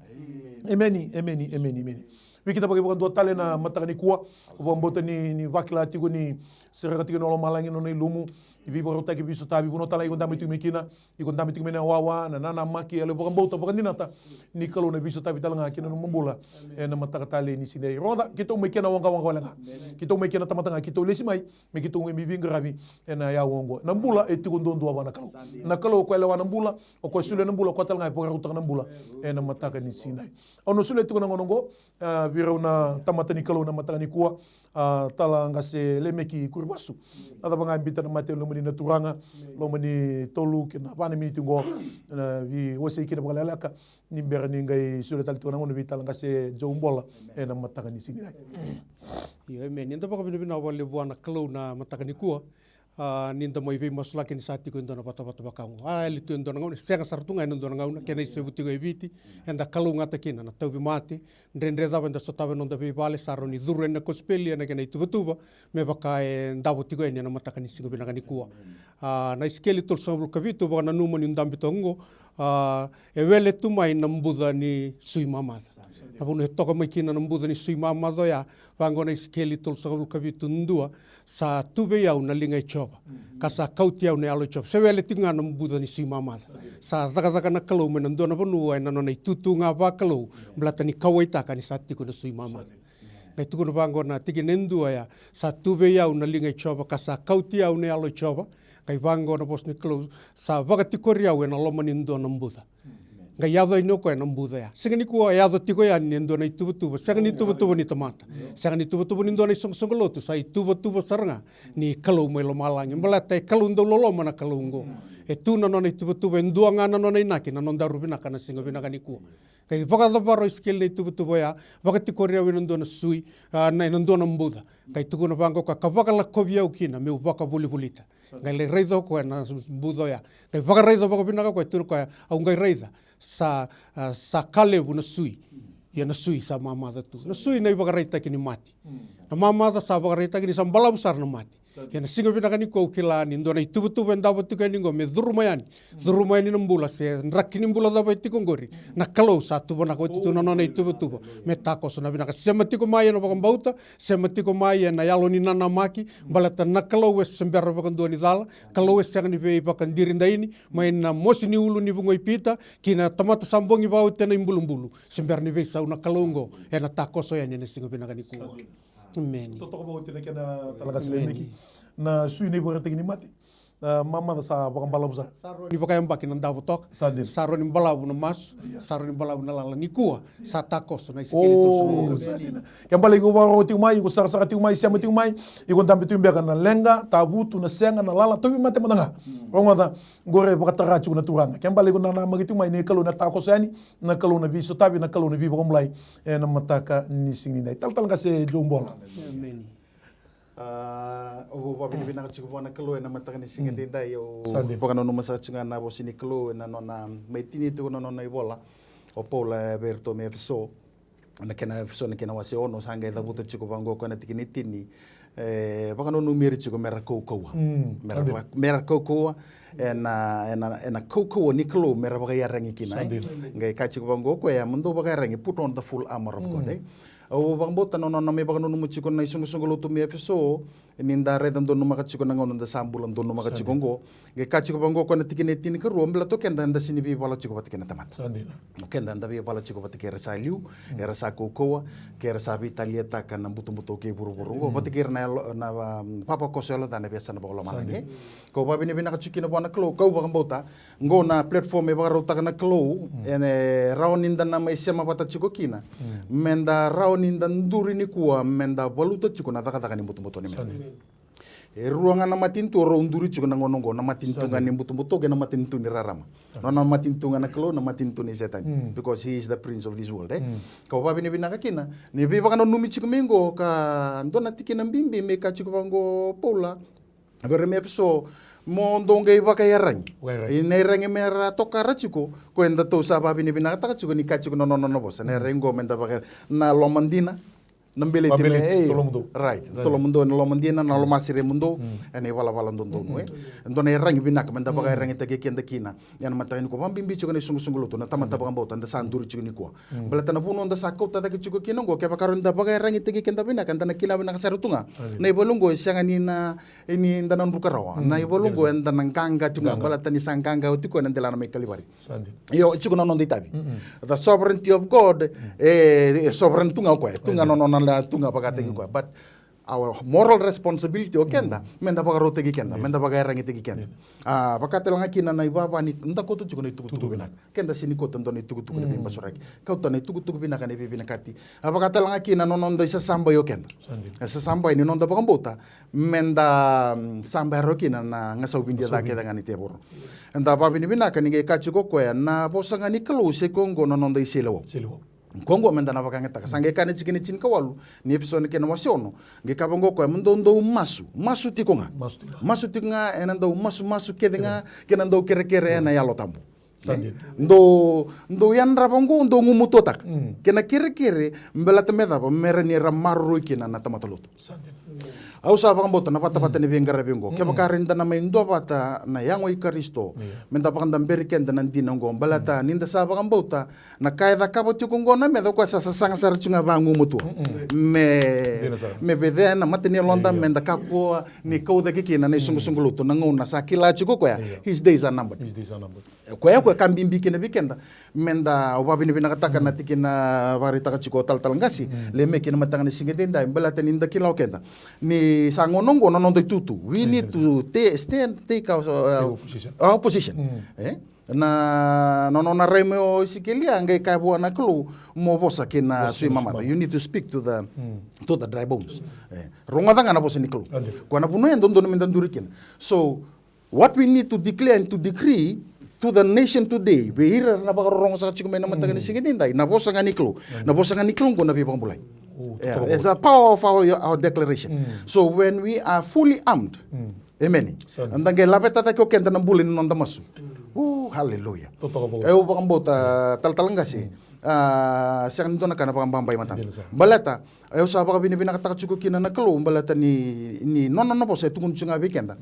emeni wiki ta bagi bukan dua tale na matangani kuwa bambota ni vakila tigo ni seraka tigo no malangi no ni lumu ibi borota ki bisu tabi buno tala ikon dami tu mekina ikon dami tu mena wawa na nana maki ale bukan bauta bukan dinata ni kalau na bisu tabi talanga kina no mambola na matakatale ni sine roda kita mekina wanga lenga kita mekina tamatanga kita lesi mai me kita mi vingrabi na ya wongo na mbula etigo ndondo wana na kalau ko ele wana mbula o ko sule na mbula ko talanga po ruta na mbula na mataka ni sine ono sule tigo na ngongo virau na tamatani kalau na matangani kuwa talanga se Lemeki Kurisavu ada banga ambita na mate lo na turanga lo mani tolu kena bana miniti ngo na vi Osea kina banga laka ni mbera ni ngai sura tal tona ngono vital ngase Bola na mataka ni sini ia me ninda baka bina wale buana klau na mataka ni kua ninda mo ive maslaki ni sati ko ndona pata bakang ali tu ndona ngau senga sartunga ndona ngau kena isebuti go eviti enda klau ngata kina na taubi mate ndrendre da benda sotave nonda vi vale saroni duru na kospeli na kena itubutuba me baka ndabu tigo eni na mataka ni sigo bina kua na iskeli tol sabul kavitu baka na numa ni ndambito ngo e wele tu mai na mbuda ni sui mamada Abunu toka mai kina nambuda ni sui mamado ya wangona iskeli tol sabul kavitu ndua sa tube yau na linga choba kasa kauti yau na alo choba se wele tinga nambuda ni sui mamada sa daga na kalau menando na vonu na nona itutu nga va kalau blata ni kawaita ka ni sati ko na sui mamada ngai tuku na wangona tiki nendua ya sa tube yau na linga choba kasa kauti yau na alo choba kai wangona bos ni kalau sa vagatikori yau na loma ni ndo nambuda ngai yado ino ko na mbuda ya sengani ko yado tiko ya ni ndo na itubutuba sengani tubutuba ni tamata sengani tubutuba ni ndo na songlotu sai tubutuba saranga ni kalau mai lo malangi melate kalau ndo lo mana kalau ngo e tu na no tubutuba ndo ngana no inaki na no daru bina kana singa bina kani ko kai baka baro skill ni tubutuba ya baka tikoria wi ndo na sui na ndo na mbuda kai tuku na bango ka baka la kobia ukina me baka bulita ngai le reido ko na mbuda ya kai baka reido baka bina ko tu ko au ngai reida sa kalevu na sui ia na sui sa mamada tu na sui na ibagareita kini mati na mamada sa bagareita kini sa bala besar na mati ia na singa bina kani ko kilani ndo na itubutu benda batu kani ngo me durumayani nambula se rakini mbula da vai tikongori na kalau satu bona ko titu na itubutu me tako so na bina ka semati ko mai no bauta semati ko mai na yalo ni nana maki balata na kalau wes sembera bakan doni dala kalau wes yang ni ve bakan dirinda ini mai na mosi ni ulu ni bungo ipita kina tamata sambongi bau tena imbulu sember ni ve sa na kalongo na tako so ya ni singa bina kani ko Amen. Totoo ba utin na talaga sila Lemeki na sui ni bora tingin mati mama sa bakang balabu sa ni baka yang bakin nanda butok saro ni balabu na mas saro ni balabu na lala ni kuwa sa takos na iskili to so yang balik ko baro ti umay ko sa ti umay siya ti umay ikon tambi tu imbekan na lenga tabutu na senga na lala to mate madanga ronga gore baka tarachu na turanga yang balik ko na magi tu umay ni kalau na takos yani na kalau na biso tabi na kalau na bi bakang mulai na mataka ni singini tal kasi Bola amen o wabi ni binaka chiku na kalo na mataka ni singa denda yo baka no masa chunga na bosi ni kalo na nona maitini tu no na Bola o Paula Berto me so na kena so na kena wase ono sanga da buta chiko bango kona tikini tini baka no numeri chiko mera kokoa mera kokoa ena kokoa niklo mera baka yarangi kinai ngai ka chiko bango ko ya mundo baka yarangi put on the full armor of God o baka bota no me baka no chiko na sungu lo to me so ninda re dan dono maka chiko na ngono da sambulan dono maka chiko ngo ngai ka chiko bango kona tikini tini ka rombla to kenda nda sini bi bala chiko patikena tamat kenda nda bi bala chiko patikera sa liu era sa kokoa kera sa vitalieta kana buto ke buru-buru ngo patikera na papa kosela dana biasa na bala manange ko ba bini bina ka chiki na bana klo ko ba bota ngo na platform e ba rota kana klo ene rauninda na mai sema pata chiko kina menda rauninda nduri ni kuwa menda valuta chiko na taka ni buto ni ruangan na matintu ro unduri chiko na ngonongo na matintunga ni buto ke na matintu ni rarama no na matintunga na klo na matintu ni setan because he is the prince of this world ko ba bini bina ka kina ni bi ba kana numi chiko mingo ka ndona tikina mbimbi me ka chiko bango Paula berme so mo ndonge baka yarang ine rangi mera tokara chiko ko enda to sa ba bini bina ka chiko ni ka chiko no bosa ne rengo menda baka na lomandina nambele time right tolomundo na lomandina na lomasire mundo ene wala ndondo ndone rangi bina ka menda baka rangi tege kenda kina yana mata ni ko bambimbi chiko ni sungu luto na tamata baka mbota nda sanduri chiko ni ko belata na puno nda sakota da chiko kino go ke baka ronda baka rangi tege kenda bina kan na kila bina ka sarutunga na ibolungo sangani na ini nda nan rukarawa na ibolungo nda nan kanga tunga belata ni sangkanga utiko nda la na me kalibari yo chiko no ndi tabi the sovereignty of God sovereign tunga ko tunga no la tunga pagate ko but our moral responsibility o kenda menda baga rote gi kenda menda baga rangi tegi kenda bakate langa kina na ibaba ni nda ko tu ni tugu bina kenda sini ko tando ni tugu ni bimba soraki ka utane tugu bina kan bi bina kati bakate langa kina no nda isa samba yo kenda isa samba ni nda baga mbota menda samba ro kina na ngasa ubindia da keda ngani teboro nda ba bina kan nge ka chiko ko na bosanga ni close kongo no nda iselo Kongo menda na bakanga taka sange kane chikini chin kawalu ni episode kena wasiono nge kabango ko mendo masu tikonga masu tikonga enando masu kedenga kenando kere na yalo tambu ndo yanra bango ndo ngumuto tak kena kere mbela temeda ba merani ramaru kina na tamataloto au sa bang bota na pata ni bengara bengo ke bakarinda na mendo pata na yango i Kristo menda pakanda berikenda nan dinongo balata ninda sa bang bota na kaida kaboti kongo na medo kwa sa sanga sar chunga bangu mutu me bede na mateni londa menda kako ni kauda kikina na sungu luto na ngona sa kila chiko kwa his days are numbered kwa kambimbi kina bikenda menda obabi ni binakataka na tikina barita ka chiko tal ngasi Lemeki na matanga ni singedenda balata ninda kila okenda ni sangonongo no tutu we need to take our position na na remo sikelia ngai ka buana klu mo bosa kina sui mama you need to speak to the dry bones ronga danga na bosa niklu kwa na puno endo ndo mendandurikin so what we need to declare and to decree to the nation today we hear na bakarong sa chiko na matanga ni singedenda na bosa nganiklu ko na bibang bulay. It's the power of our declaration. So when we are fully armed, amen. And then lapeta ko kenta ng bulin ng damasu. Hallelujah. Bakang bota talangasi. Siya nito na kana pangambay mata. Balata ayo sa baka binakatakachuko kina na kalo balata ni no po sa tukun chunga weekend.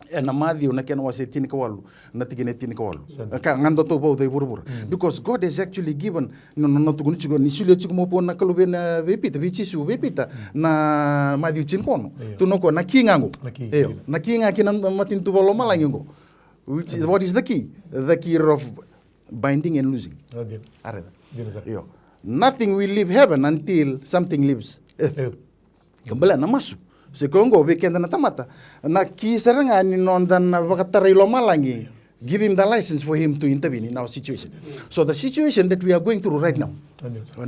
Na madhiu na kena wase tini kawalu na tigene tini kawalu ka ngando to bo de burbur because God has actually given no tukun chugo ni sulio chugo mo pon na kaluben na vepita vichisu vepita na madhiu chin kono tunoko na kingango na kinga kinan matin tu bolo malango which is what is the key of binding and losing nothing will leave heaven until something leaves earth kembali na masuk Sekongo weekend na tamata na kisaranga ni nondan na bakatari lo malangi give him the license for him to intervene in our situation so the situation that we are going through right now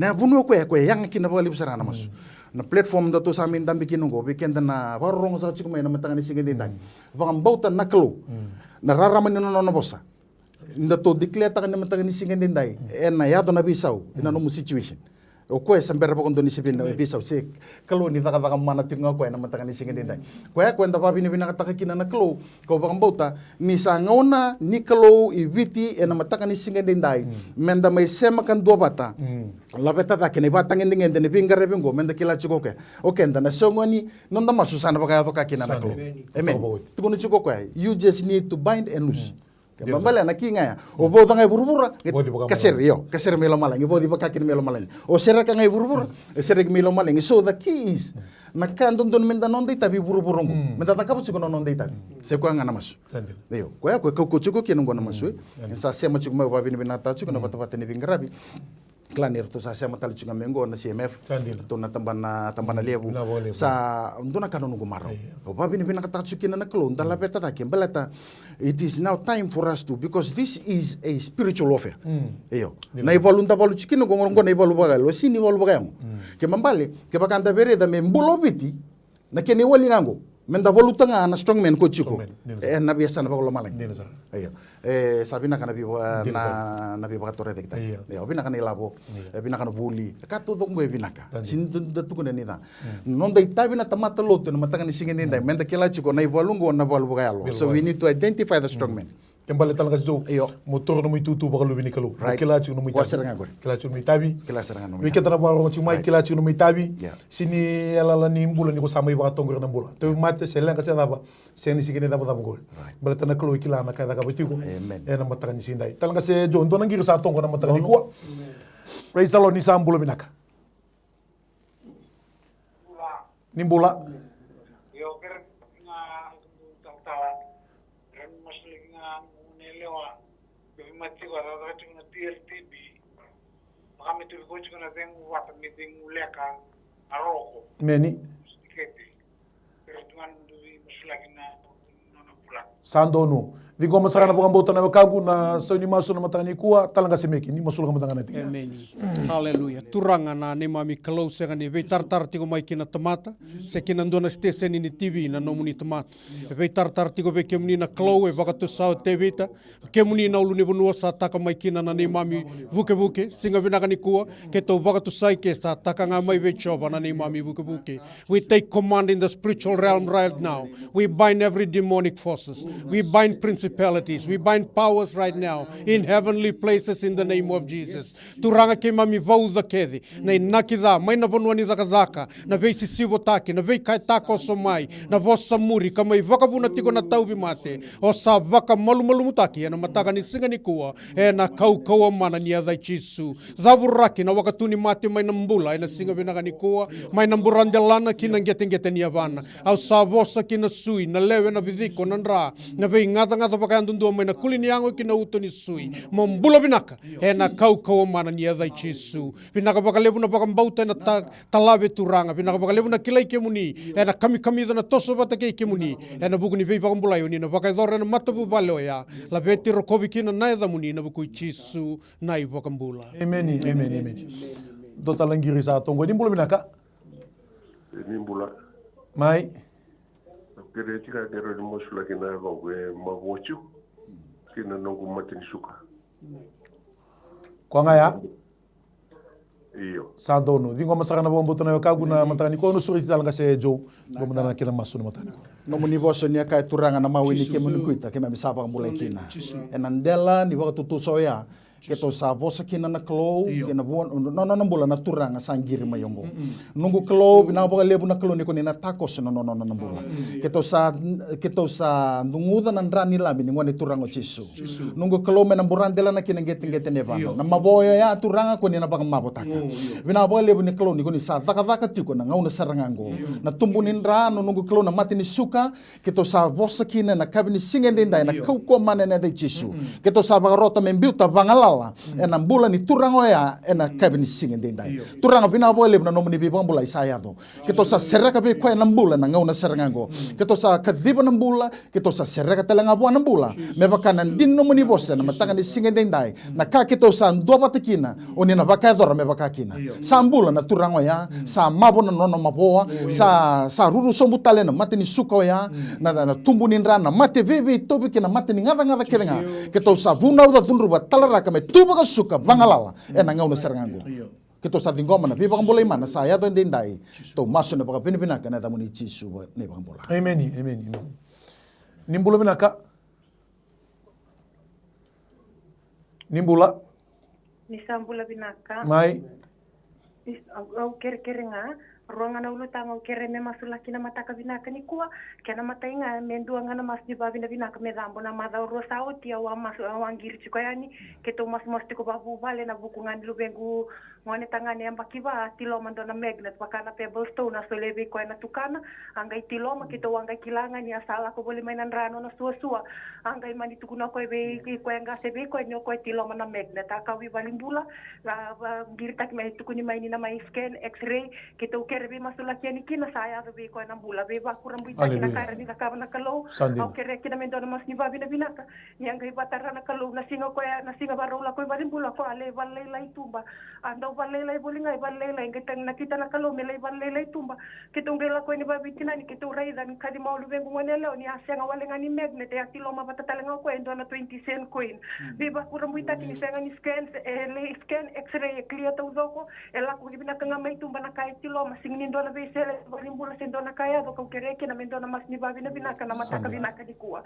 na bunu ko yang kinabalib sarana mas na platform da to sa amin dambi kinungo weekend na warong sa chiko may na matanga ni sige ditang bakang bauta naklo nararaman ni no bosa inda to declare ta kan matanga ni sige ditay en na yato na bisaw in ano situation o koe sambera pa kondo ni sipin na bisa se kalo ni taka mana tinga koe na mataka ni singin dindai koe koe nda papi ni vinakataka kina na kalo ko bakambauta ni sa ngaona ni kalo i viti e na mataka ni singin dindai menda mai sema kan dua bata lapeta ta kene batang ending ni pingare pingo menda kila chiko ke oke nda na songoni nonda masusana pa kaya to kina na kalo amen tukono chiko koe you just need to bind and loose Bambala na kinga ya. O boda ngai burubura. Kaser melo malang. Bodi bakakin melo malang. O sera ka ngai burubura. Sera melo malang. So the key is nakandon don menda nonde tabi buruburungu. Menda takapu chiko nonde tabi. Se ko ngana masu. Leo. Ko ya ko chiko kinu ngona masu. Sa sema chiko mau babi ni binata chiko na batapate ni bingarabi. Klanir to sa sema tali chunga mengo na CMF to na tambana lebu sa ndona kanon gumaro o babi ni binakata chukina na klon dala beta ta kembelata it is now time for us to because this is a spiritual warfare eyo na ivolunta balu chukina gongo na ivalu bagalo sini ivalu bagamo ke mambale ke bakanda vereda me mbulo biti na kene wali ngango menda voluta nga na strongman ko chiko na biasa na bagolo malang ayo sabi na kana bibo na bibo katore de kita ayo bina kana ilabo bina kana buli ka to dong binaka sin da tu kuna nida non dai tabi na tamata loto na matanga ni singin dai menda kila chiko na ivolungo na balu bagalo so we need to identify the strongman Kembali talaga zo motor no muy tutu bakalu bini kalu kila chu no muy kila chu no muy tabi wiki tana baro chu mai kila chu no muy tabi sini alala ni mbula ni ko samay baka tongor na mbula to mate selang kasi na ba seni sigini da ba mugol bala tana kalu kila na kada ka bitigo na mataka ni sindai talaga se jo ndo nangir sa tongor na mataka ni kuwa praise the Lord ni sa mbula binaka ni mbula Meni Sandono Digo masarana bukan bautan na kagu na so ni maso na matanga ni kuwa talanga semeki ni masul ka matanga na tinga. Amen. Hallelujah. Turanga na ne mami close nga ni ve tartar tigo mai kina tomata se kina ndona station ni TV na no muni tomata. Ve tartar tigo ve kemuni na klo e vaka to sao tevita kemuni na ulu ni bunua sa taka mai kina na ne mami vuke singa vinaka ni kuwa ke to vaka to sai ke sa taka nga mai ve choba na ne mami vuke. We take command in the spiritual realm right now. We bind every demonic forces. We bind principalities. We bind powers right now in heavenly places in the name of Jesus. Turanga ke mami vauza kedi na inakida mai na vonua ni zaka na vei sisivo taki na vei kai tako somai na vosa muri kama i vaka vuna tiko na taubi mate o sa vaka malu mutaki na mataka ni singa ni kuwa na kau mana ni adai chisu zavuraki na wakatuni mate mai na mbula na singa vinaka ni kuwa mai na mburandelana kina ngete ni avana au sa vosa kina sui na lewe na vidiko na ndra na vei ngata vaka andundua mai na kulini yango kina uto ni sui mbula vinaka na kau mana ni adai chisu vinaka vaka levu na vaka mbauta na talave turanga vinaka vaka levu na kilai ke muni na kami na toso vata ke muni na buku ni vei vaka mbula yoni na vaka idore na matavu valo ya la veti rokovi kina na eda muni na buku chisu na i vaka mbula. Amen. Dota langiri sa tongo ni mbula vinaka ni mbula mai kere tika kero ni mosula kina vangwe mawochu kina nongu matini suka kwa ngaya iyo Sandono dingo masakana bo mboto na kagu na matani ko no suri talanga se jo go mandana kina masu na matani no muni voso ni ka turanga na mawini ke muni kuita ke mami sapa mbula kina enandela ni waka tutu soya keto sa vosa kina na klo kina buon no mbula na turanga sangiri mayongo nungu klo bina boga lebu na klo ni ko ni na takos no mbula keto sa nunguda na ndrani labi ni ngone turango chisu nungu klo mena burandela na kina ngete nevano na maboya ya turanga ko ni na bang mabotaka bina boga lebu ni klo ni ko ni sa vaka tiko na ngauna sarangango na tumbunin ndra no nungu klo na mati ni suka keto sa vosa kina na kabini singende ndai na kauko mana na de chisu keto sa bagarota membiuta vangala ena mbula ni turango ya ena kabini singende ndai turanga bina boga lebu na nomuni bibang mbula isaya do keto sa seraka be ko na mbula na ngauna sarangango keto sa kadhiba na mbula keto sa seraka talanga bua na mbula me bakana din nomuni bosa na matanga ni singende ndai na ka keto sa ndua batikina oni na baka dora me bakakina sa mbula na turango ya sa mabo na nono maboa sa ruru sombutale na mate ni suko ya na tumbu ni ndra na mate veve tobi kina mate ni ngada kerenga keto sa vuna uda tunruba talaraka me tuba ka suka vangalala ena ngauna sarangango Kita sa tingoma na pipakang bola imana saya to dindai. To maso na baka pinipinaka na tamo ni Suva ne pakang bola. Amen. Nimbula binaka. Nimbula. Nisambula binaka. Mai. Au kere nga. Ruangan na ulutang au kere me masulaki na mataka binaka ni kuwa. Kaya na matay nga mendua nga na mas di ba binaka me dambo na madaw rosao ti awa angiri chiko yani. Keto mas ko babu vale na buku nga nilubengu ngone tangane yang bakiba tiloma ndona magnet pakana pebble stone na solebe ko na tukana angai tiloma kito angai kilanga ni asala ko boleh mainan rano na suwa angai mani tukuna ko be ko nga sebe ko nyo ko tiloma na magnet akawi balimbula la girtak mai tukuni maini na mai scan x-ray kito kerbe masulaki ni kina saya be ko na bula be ba kurang buita kina kara ni ka na kalo au kere kina mendona mas ni babi na binaka ni angai batara na kalo na singa ko na singa barola ko balimbula ko ale balai tumba ando balelay bolingai balelay kitang nakita na kalo melay balelay tumba kitong rela ko ni babitina ni kitong raidan kadi maulubengu ngonelo ni asya nga walenga ni magnet ya tiloma patatalenga ko endo na 20 cent coin biba kuramuita kini senga ni scan x-ray clear to doko ela ko gibina kanga may tumba na kay tiloma singnin do na besele barimbula sendo na kaya do ko kereke na mendo na mas ni babi na binaka na mataka binaka di kuwa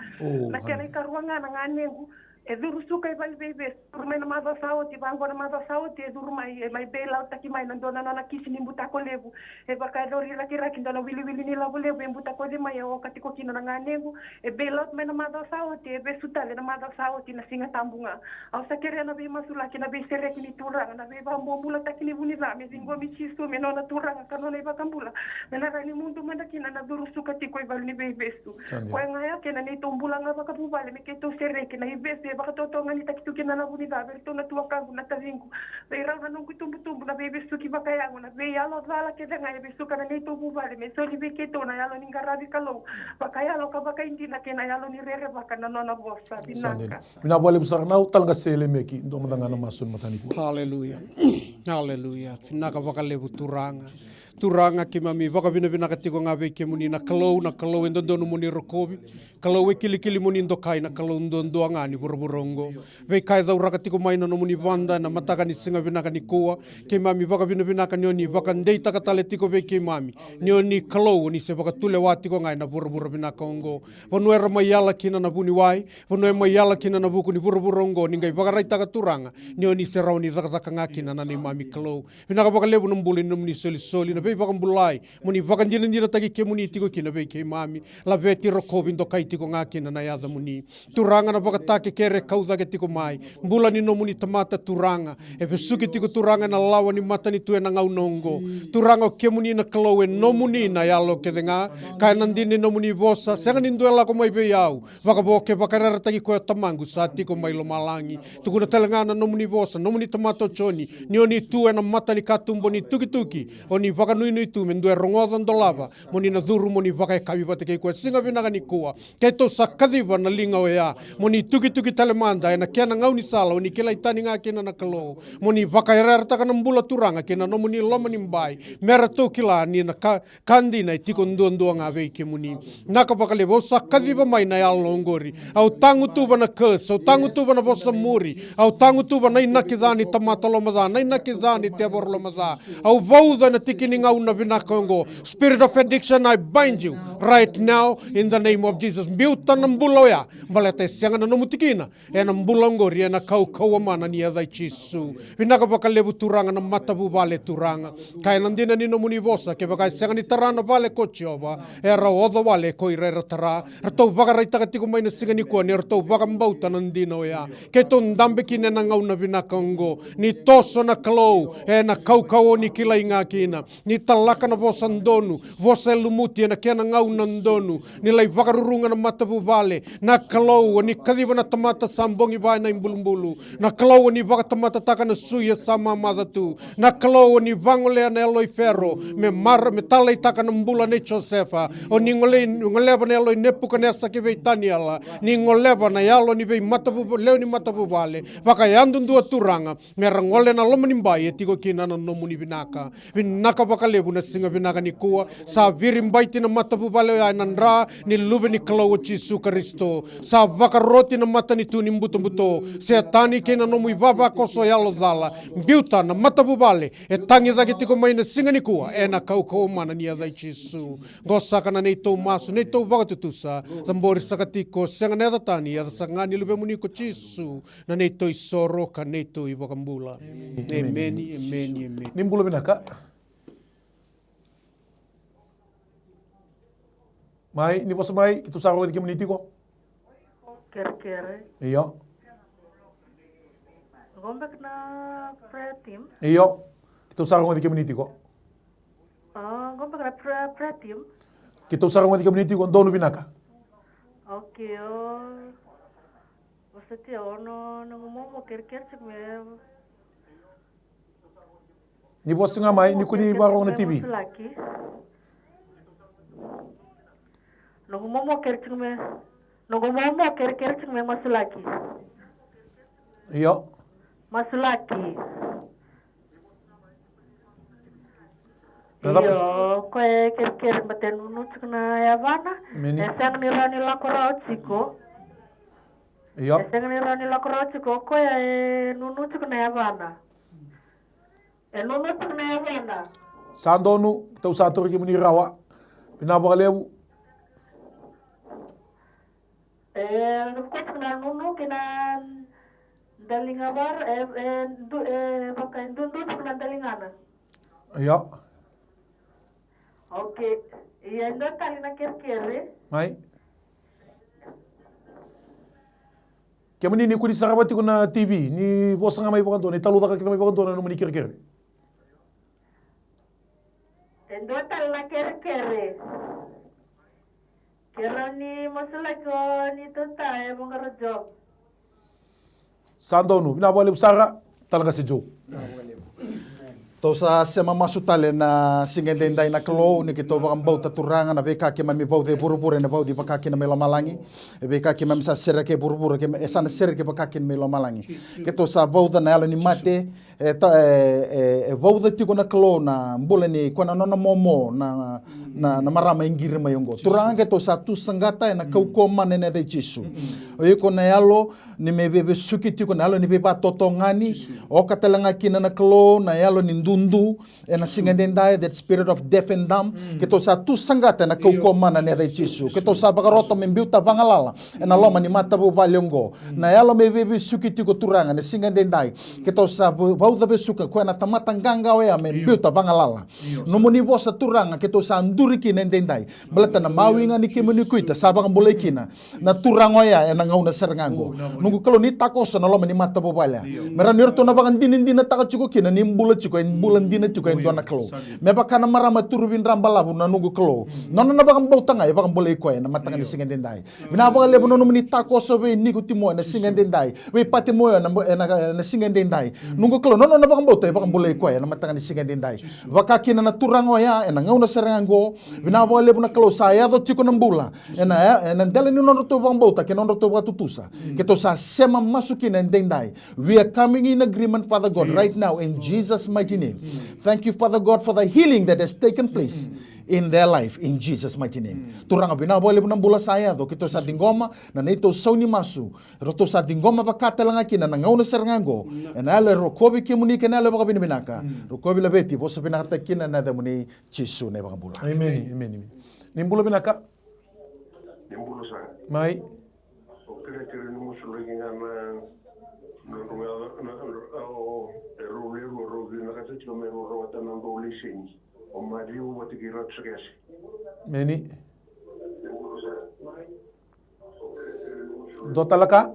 na kaya karuanga na nganengu duru suka i bebe rumai na mada sauti bango na mada sauti duru mai bela taki mai nandona na kisi ni buta ko lebu baka dori raki ndona wili ni la lebu buta ko de mai o katiko kino na nganengu bela mai na mada sauti be sutale na mada sauti na singa tambunga au sakere na be masula kina be sere kini turanga na be bambo mula taki ni buni za me zingo mi chisu me nona turanga kanona iba kambula na rani mundu manda kina na duru suka tiko i ni bebe stu ko ngaya kena ni tumbula nga baka bubale me keto sere kina ibese baka totongan ni takitukin na nabuni daber to na tuwakangu na tavinku beira na nung kutumbu na bebe suki bakayangu na be yalo dala keda nga bebe suka na nito bubale me so ni be keto na yalo ni ngarabi kalo bakayalo ka baka hindi na kena yalo ni rere baka na nona bossa binaka Binabole busar na talaga si Lemeki ndo madanga na masun matani ko. Hallelujah. Hallelujah. Finaka vakalevu turanga ki mami vaka vina katiko ngave ke muni na kalau endondo muni rokobi kalau kili muni ndokai na kalau ndondo angani burburongo ve kai za uraka tiko maina no muni vanda na mataka ni singa vina ni koa ke mami vaka vina kanioni vaka ndeita katale tiko ve ke mami nioni kalau ni se vaka tule wati ko ngai na burburu vina kongo vonuera mayala kina na buni wai vonuera mayala kina na buku ni burburongo ni ngai vaka raita ka turanga nioni se rauni zakaka ngakina na ni mami kalau vina ka vaka levu numbuli numni soli na be vakan bulai muni vakan dina tagi ke muni tiko kina be ke mami la veti rokovi ndo kai tiko ngakina na yada muni turanga na vakatake kere kauda ke tiko mai mbula ni no muni tamata turanga e vesuki tiko turanga na lawa ni mata ni tue na ngau nongo turanga ke muni na klowe no muni na yalo ke denga kai nandini no muni vosa senga ni nduela ko mai be yau vakaboke vakarara tagi ko tamangu sa tiko mai lo malangi tuku na telengana no muni vosa no muni tamato choni ni oni tue na mata ni katumbo ni tuki oni vaka nui tu men due rongodan do lava moni na duru moni vaka kavi bate ke ko singa vinaga ni kua ke to sakadiva na linga o ya moni tuki telemanda ena kena ngau ni sala oni kela itani nga kena na kalo moni vaka rarta kana mbula turanga kena no moni loma ni mbai mera to kila ni na kandi na tiko ndondo nga ve ke moni naka vaka le vo sakadiva mai na ya longori au tangu tuva na curse au tangu tuva na vosa muri au tangu tuva na inakidani tamata lomada na inakidani te bor lomada au vauda na tikini ngau na vinakongo spirit of addiction I bind you right now in the name of Jesus biuta na mbuloya malete sianga na mutikina ena mbulongo ria na kau mana ni adai chisu vinaka baka levu turanga na matavu vale turanga kai nandina ni no muni vosa ke baka sianga ni tarana vale kochiova era odo vale koirera tara rato baka raita katiko mai na singa ni ko ni rato baka mbauta nandino ya ke ton dambe kine na ngau na vinakongo ni toso na klo ena kau ni kila inga kina ni talaka na vosa ndonu vosa lumuti na kena ngau na ndonu ni lai vakarurunga na matavu vale na kalau ni kadiva na tamata sambongi vai na imbulumbulu na kalau ni vakatamata taka na suya sama madatu na kalau ni vangole na eloi ferro me talai taka na mbula ne Josefa o ni ngoleva na eloi nepuka na sake veitaniala ni ngoleva na yalo ni vei matavu leo ni matavu vale vaka yandundua turanga me rangole na lomani mbai etiko kina na nomuni vinaka vaka pakalevu na singa vinaka ni kua sa viri mbaiti na mata vuvale ya nandra ni luve ni kalau o Jisu Kristo sa vakaroti na mata ni tu ni mbuto se tani ke na nomu ivava koso yalo dala mbiuta na mata vuvale e tangi daki tiko mai na singa ni kua e na kau mana ni adai Jisu gosaka na nei tau masu nei tau vakatutusa tambori sakatiko senga neda tani ada sangani luve muni ko Jisu na nei tau isoro ka nei tau ivakambula amen. Nimbula binaka. Mai, ni posa mai, kita saro di community ko. Kere. Iyo. Gombek na prayer team. Iyo. Kita saro di community ko. Gombek na prayer team. Kita saro di community ko donu binaka. Okay, Você te ono nangumomo kere sik me. Ni posa nga mai, ni kuni warong na TV. Nangumomo kere sik me masulaki. Iyo. Masulaki. Iyo, koe kere matenu nutuk na yavana. Esang nirani lakora otsiko. Iyo. Esang nirani lakora otsiko koe nunutuk na yavana. Nunutuk na yavana. Sandonu, kita usah atur ki muni rawa. Pinabakalewu. Nukutuk na nunu kina dalingabar pakai dundutuk na dalingana. Iyo. Okay. Iya ndo tali na kere. Mai. Kemani ni kuni sarabati ko na TV, ni posa nga mai pakanto, ni taluta ka kita mai pakanto na numani kere. Ndo tali na kere. Kera ni masalah ko ni tuta mongaro job. Sandonu, pinabakalewu sara, talaga si Joe. Tau sa sema masutale na singendendai na klo ni kito bakambau taturanga na veka ke mami bau de burubure na bau di bakaki na melo malangi e veka ke mami sa serake burubure ke esana serake bakaki na melo malangi kito sa bau da na alo ni mate e bau da tiko na klo na mbule ni kona nona momo na marama ingiri mayongo turanga kito sa tu sangata na kaukoma nene de Jisu o iko na alo ni meveve suki tiko na alo ni beba totongani o katelanga kina na klo na alo ni dundu e na singendendai that spirit of deaf and dumb kito sa tu sangata na kaukoma na nene de Jisu kito sa bakaroto membiuta vangalala e na loma ni mata bu valyongo na alo meveve suki tiko turanga na singendendai kito sa bauda besuka ko na tamatanganga o ya membiuta vangalala no muni bosa turanga kito sa duriki nendendai belata na mawinga ni kimuni kuita sabang bolekina na turango ya na ngauna serangango nunggu kalau ni takosa na loma ni mata bobalya meran nirto na bakan dinin dina takachuko kina ni mbula chiko en bulan dina chiko en dona klo meba kana marama turubin rambalabu na nunggu klo nona na bakan bautanga ya bakan boleh ko na matanga ni singendendai bina bakan lebo no ni takosa we ni kutimo na singendendai we patimo na singendendai nunggu klo nona na bakan bauta ya bakan boleh ko na matanga ni singendendai bakakina na turango ya na ngauna serangango binawale puna kalo saya do tiko nambula ena dele ni nono to bang bauta ke nono to tutusa keto sa sema masukin and dendai we are coming in agreement Father God right now in Jesus mighty name thank you Father God for the healing that has taken place in their life in Jesus mighty name turanga binawale puna bula saya do keto sa dingoma na neto sauni masu roto sa dingoma bakata langa kina na ngauna serangango ena le rokobi ke muni ke na le baka binaka rokobi la beti bosa binaka kina na da muni Jisu ne baka bula Amen. Nimbula binaka. Nimbulu sa. Mai. Kere ni musulagi nga na rogi na kasi chilo me rawata na ndoli sini. O mariu watikira tsagasi. Meni. Do talaka.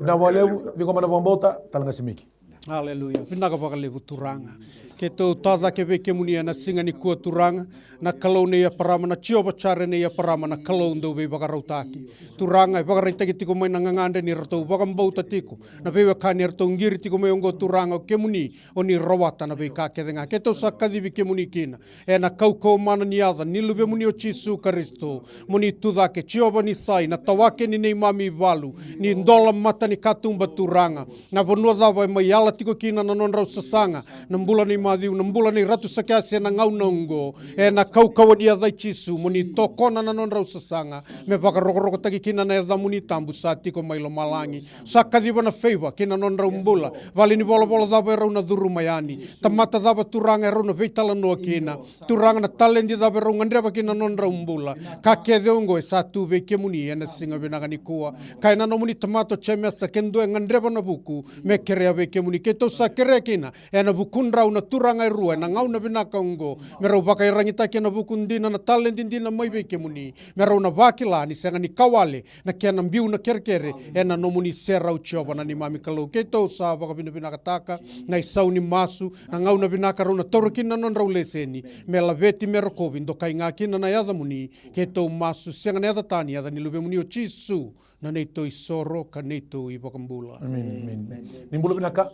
Na wale di ko manabang bauta talaga si Miki. Haleluya. Pinaka pakalevu turanga. Ke tau tada ke veke munia na singa ni kua turanga, na kalau ne ia parama na chiova chare ne ia parama na kalau ndau vei vakarautaki. Turanga e vakaraitaki tiko mai na ngangande ni ratou vakambauta tiko, na vei wakani ratou ngiri tiko mai ongo turanga o ke muni o ni rawata na vei kakedenga. Ke tau sa kadivi ke muni kina, e na kaukau mana ni ada, ni luve muni o Jisu Kristo, muni tudake, chiova ni sai, na tawake ni nei mami valu, ni ndola mata ni katumba turanga, na vanua dhawa e mai ala tiko kina na non rau sasanga, na mbula ni madhiu na mbula ni ratu sakase na ngau nongo e na kaukau ni adai chisu muni tokona na non rau sasanga me waka roko taki kina na edha muni tambu sa tiko mailo malangi sa kadhiwa na feiva kina non rau mbula vali ni bola dhava e rau na dhuru mayani tamata dhava turanga e rau na veitala noa kina turanga na talendi dhava e rau ngandreva kina non rau mbula ka kedhe ongo e sa tu veke muni e na singa venaga ni kua ka ena no muni tamato chemesa kendo e ngandreva na vuku me kerea veke muni ke tau sa kerea kina e na vukun rau na turanga e rua e na ngau na venaka ongo me rau vaka e rangita ke na vukun dina na talendi dina mai veke muni me rau na vakila ni senga ni kawale na kia na mbiu na kerekere e na no muni se rau chioba na ni mami kalau ke tau sa vaka vina vinaka taka na isau ni masu na ngau na vinaka rau na torokina non rau leseni me la veti me rokovi ndo kai ngā kina na yada muni ke tau masu senga na yada tani yada ni luve muni o chisu na neito i soro ka neito i wakambula. Amin. Nimbulu vinaka?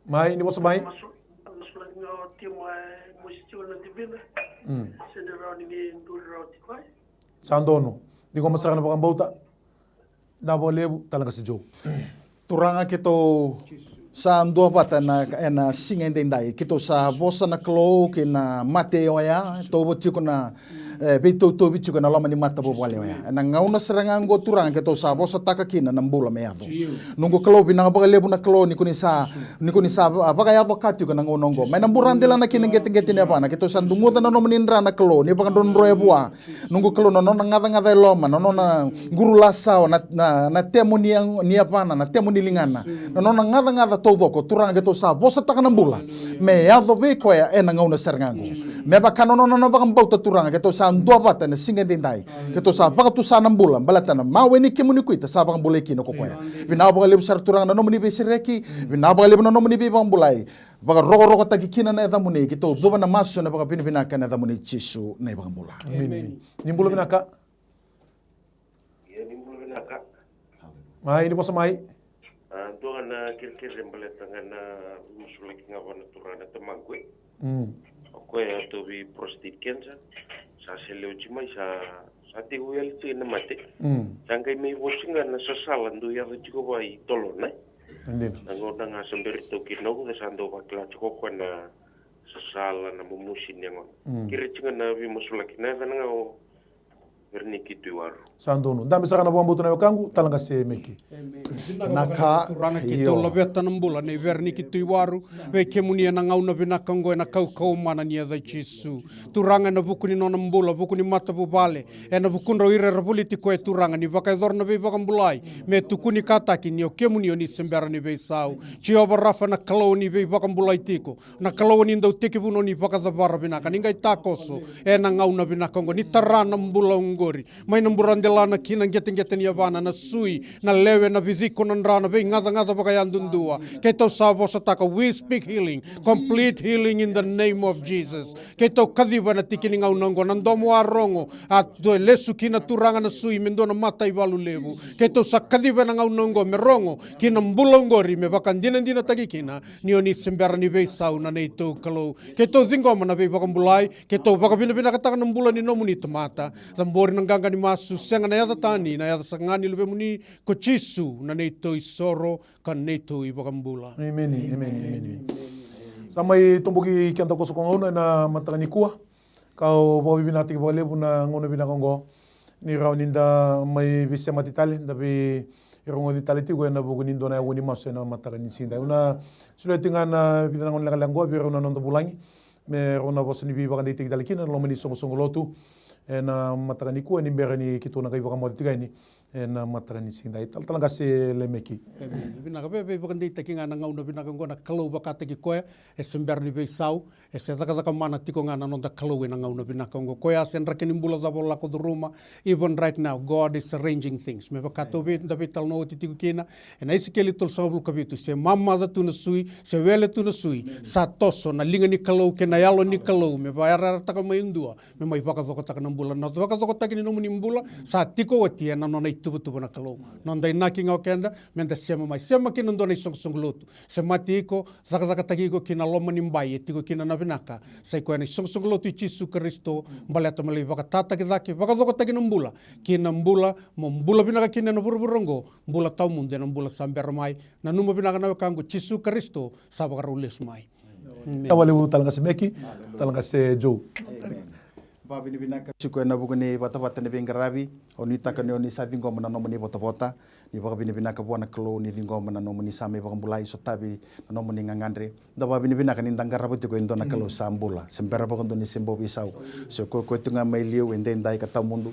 Mai, ni bosa mai? Sandono. Di ko masarang na wakambauta? Dabo lebu talaga si Joe. Turanga kito sa andua pata na singa indendai kito sa vosa na klo ke na mate oya to botiko na beito to bichiko na lama ni mata bo wale oya na ngauna seranga ngo turanga kito sa vosa taka kina na mbula meado nungo klo bina ba lebu na klo ni kuni sa ba ya avocado ko na ngonongo mai na burandela na kina ngete ne apa na kito sa ndungo na no menindra na klo ni ba don roe bua nungo klo no na ngada loma no na guru lasao na temo ni apa na temo ni lingana no na ngada todoko turanga to sa vosa taka na mbula me ado ve ko e na ngauna sergango me ba kanono na ba mbauta turanga to sa ndua bata na singa dindai to sa ba tu sa na mbula balata na mawe ni kemuni kuita sa ba mbula ki no ko ya bina ba le sar turanga no muni be sereki bina ba le no muni be ba mbulai ba rogo taki kina na eda muni ki to doba na maso na ba bina kana eda muni chisu na ba mbula Amin. Nimbulu vinaka? Mai, ni bosa mai? Doa na kiri-kiri mbaleta ngana musulaki nga wana turana tamagwe. Koe ato vi prostate cancer. Sa seleo chimai sa tigo yali tui na mate. Tangai mei wosinga na sasala ndu yaro chiko wai tolo nai. Nango na nga samberi toki nogu da sando wakila chiko kwa na sasala na mumusin yangon. Kiri chinga na vi musulaki na nga nga o Verniki tuiwaru. Sandono. Dami sakana buambuto na yokangu talanga se meki. Naka turanga ki to laveta na mbula nei Verniki tuiwaru ve kemuni na ngauna vinaka ngo na kau mana ni adai chisu. Turanga na vukuni no na mbula vukuni mata vale e na vukundro ire ravoliti ko e turanga ni vaka dor na ve vakambulai me tukuni kataki ni o kemuni o ni sembera ni ve sau. Chiova rafa na kalo ni ve vakambulai tiko. Na kalo ni ndau teke vuno ni vaka zavara vinaka ningai takoso e na ngauna vinaka ngo ni tarana mbula mai namburandela na kina ngeten ya vana na sui na lewe na vidhiko na nrana ve ngada baka yandundua keto savo sataka we speak healing, complete healing in the name of Jesus. Keto kadhiva na tikini ngau nongo na ndomo arongo at lesu kina turanga na sui mendo na mata ivalu levu keto sa kadhiva na ngau nongo merongo kina mbulongori me vaka ndina tagi kina ni oni sembera ni ve sau na neito kalo keto dhingoma na ve vaka mbulai keto vaka vina kataka na mbula ni nomuni tamata tambori nanganga ni masu senga na yada tani na yada sangani lebe muni ko chisu na neito i soro ka neito i wakambula. Amen. Samai tumbuki kianta koso kongauna na matangani kua kau bawa binati bawa lebu na ngono binakongo ni rau ninda mai vise matitali tapi irongo di tali tigo na buku nindo na woni masu na matangani sinda una sudah tinggal na bitanangon langalanggo biro na nondo bulangi me rona bosni bi bakandi tigdali kina lo mani songo lotu na matagani ku ni mbere ni kitu na kaiwa kamo tiga ni na matagani sinda talaga se lemeki bina ka be bakandi takinga na ngauna bina ka ngona kalau bakata ki koe e sember ni ve sau e se taka mana tiko ngana no da kalau na ngauna bina ka ngo koe asen rakeni mbula da bola ko ruma even right now God is arranging things me bakato be da vital no titiku kina e na isikeli tol sabul kabitu se mamma za tu na sui se wele tu na sui sa toso na linga ni kalau ke na yalo ni kalau me ba ara taka mai ndua me mai bakato taka na mbula na bakato taka ni no muni mbula sa tiko watia na no tubu na kalau. Nonda inaki ngau kenda, menda sema mai. Sema kina ndona isong lotu. Sema tiko, zaka tagi ko kina loma nimbai, tiko kina navinaka. Sai ko na isong lotu Jesu Kristo, baleta mali vaka tata kidaki, vaka doko tagi nambula. Kina mbula, mbula binaka kina na buruburongo, mbula tau munde na mbula samber mai, na numa binaka na kango Jesu Kristo, sabaka rules mai. Awale talanga se Meki, talanga se Joe. Babi ni binaka siku na buku ni bata-bata ni bengarabi, oni taka ni oni sa tinggo mana nomo ni bota-bota, ni baka bini binaka buana kelo ni tinggo mana nomo ni same baka mulai so tabi nomo ni ngangandre. Da babi ni binaka ni tangarabu tiko indo na kelo sambula, sembera baka ndo ni sembo bisau. So ko tunga mai liu ende ndai kata mundu.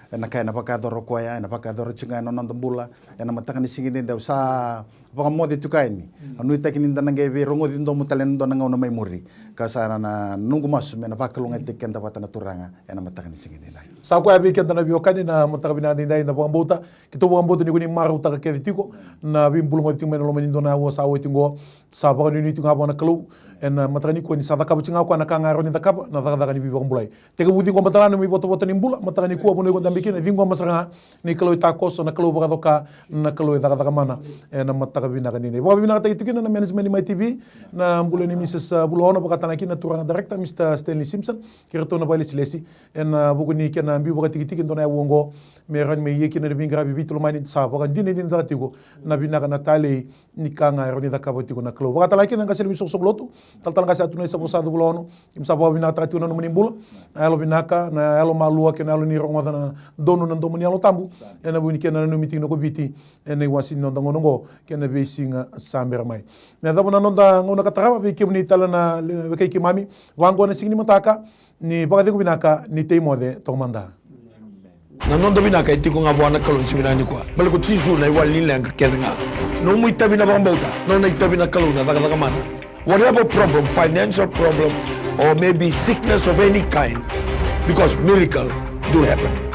Na kaya na pakadoro kwaya, na pakadoro chinga no nandambula, na mataka ni singin daw sa baka modi tukai ni. Anu ita kini ndange be rongo dindo mutalen ndo nanga mai muri. Kasara na nungu mas me na pakalunga tiken dapat na turanga, na mataka ni singin dai. Sa ko abi kenda na biokani na mataka binadi dai na pambota, kito pambota ni kuni maru ta keditiko na bimbulu mo tingmen lo menindo na wo sa wo tingo sa baka ni tinga bona kelu en mataka ni ko ni sa ka bucinga ko na kangaro ni takapa na daga ni bibang bulai. Tega budi ko matala ni boto-boto ni mbula mataka ni ko mo ko dambikin vingo masanga ni kelo itakoso na kelo baka doka na kelo daga mana na mataka binaka ni. Bo binaka tikitin na management ni MaiTV na mbula ni Mrs. Bulono baka tanaki na turanga director Mr. Stanley Simpson kirto na bali silesi en buku ni kena mbi baka tikitin do na wongo meran me yeki na bingra bi bitlo mani sa baka dini datigo na binaka na tale ni kanga roni da kabotiko na kelo baka talaki na kasel biso soblotu tal kasi atuna sa posado Bulono im sa bo binaka tratuna no manimbula alo binaka na alo malua kena alo ni rongo na dono na domani alo tambu en na buni kena no meeting no ko biti en wasi no ngongo kena be singa samber mai me da bona nonda ngona katara be kemni tala na be kai mami wango na singni mataka ni baka ko binaka ni teimode to manda na nonda binaka itiko nga buana kalo siminani kwa bale ko tisu na iwali lenga kedenga no mu itabi na bambauta no na itabi na kalo na daga mana whatever problem, financial problem or maybe sickness of any kind, because miracle do happen.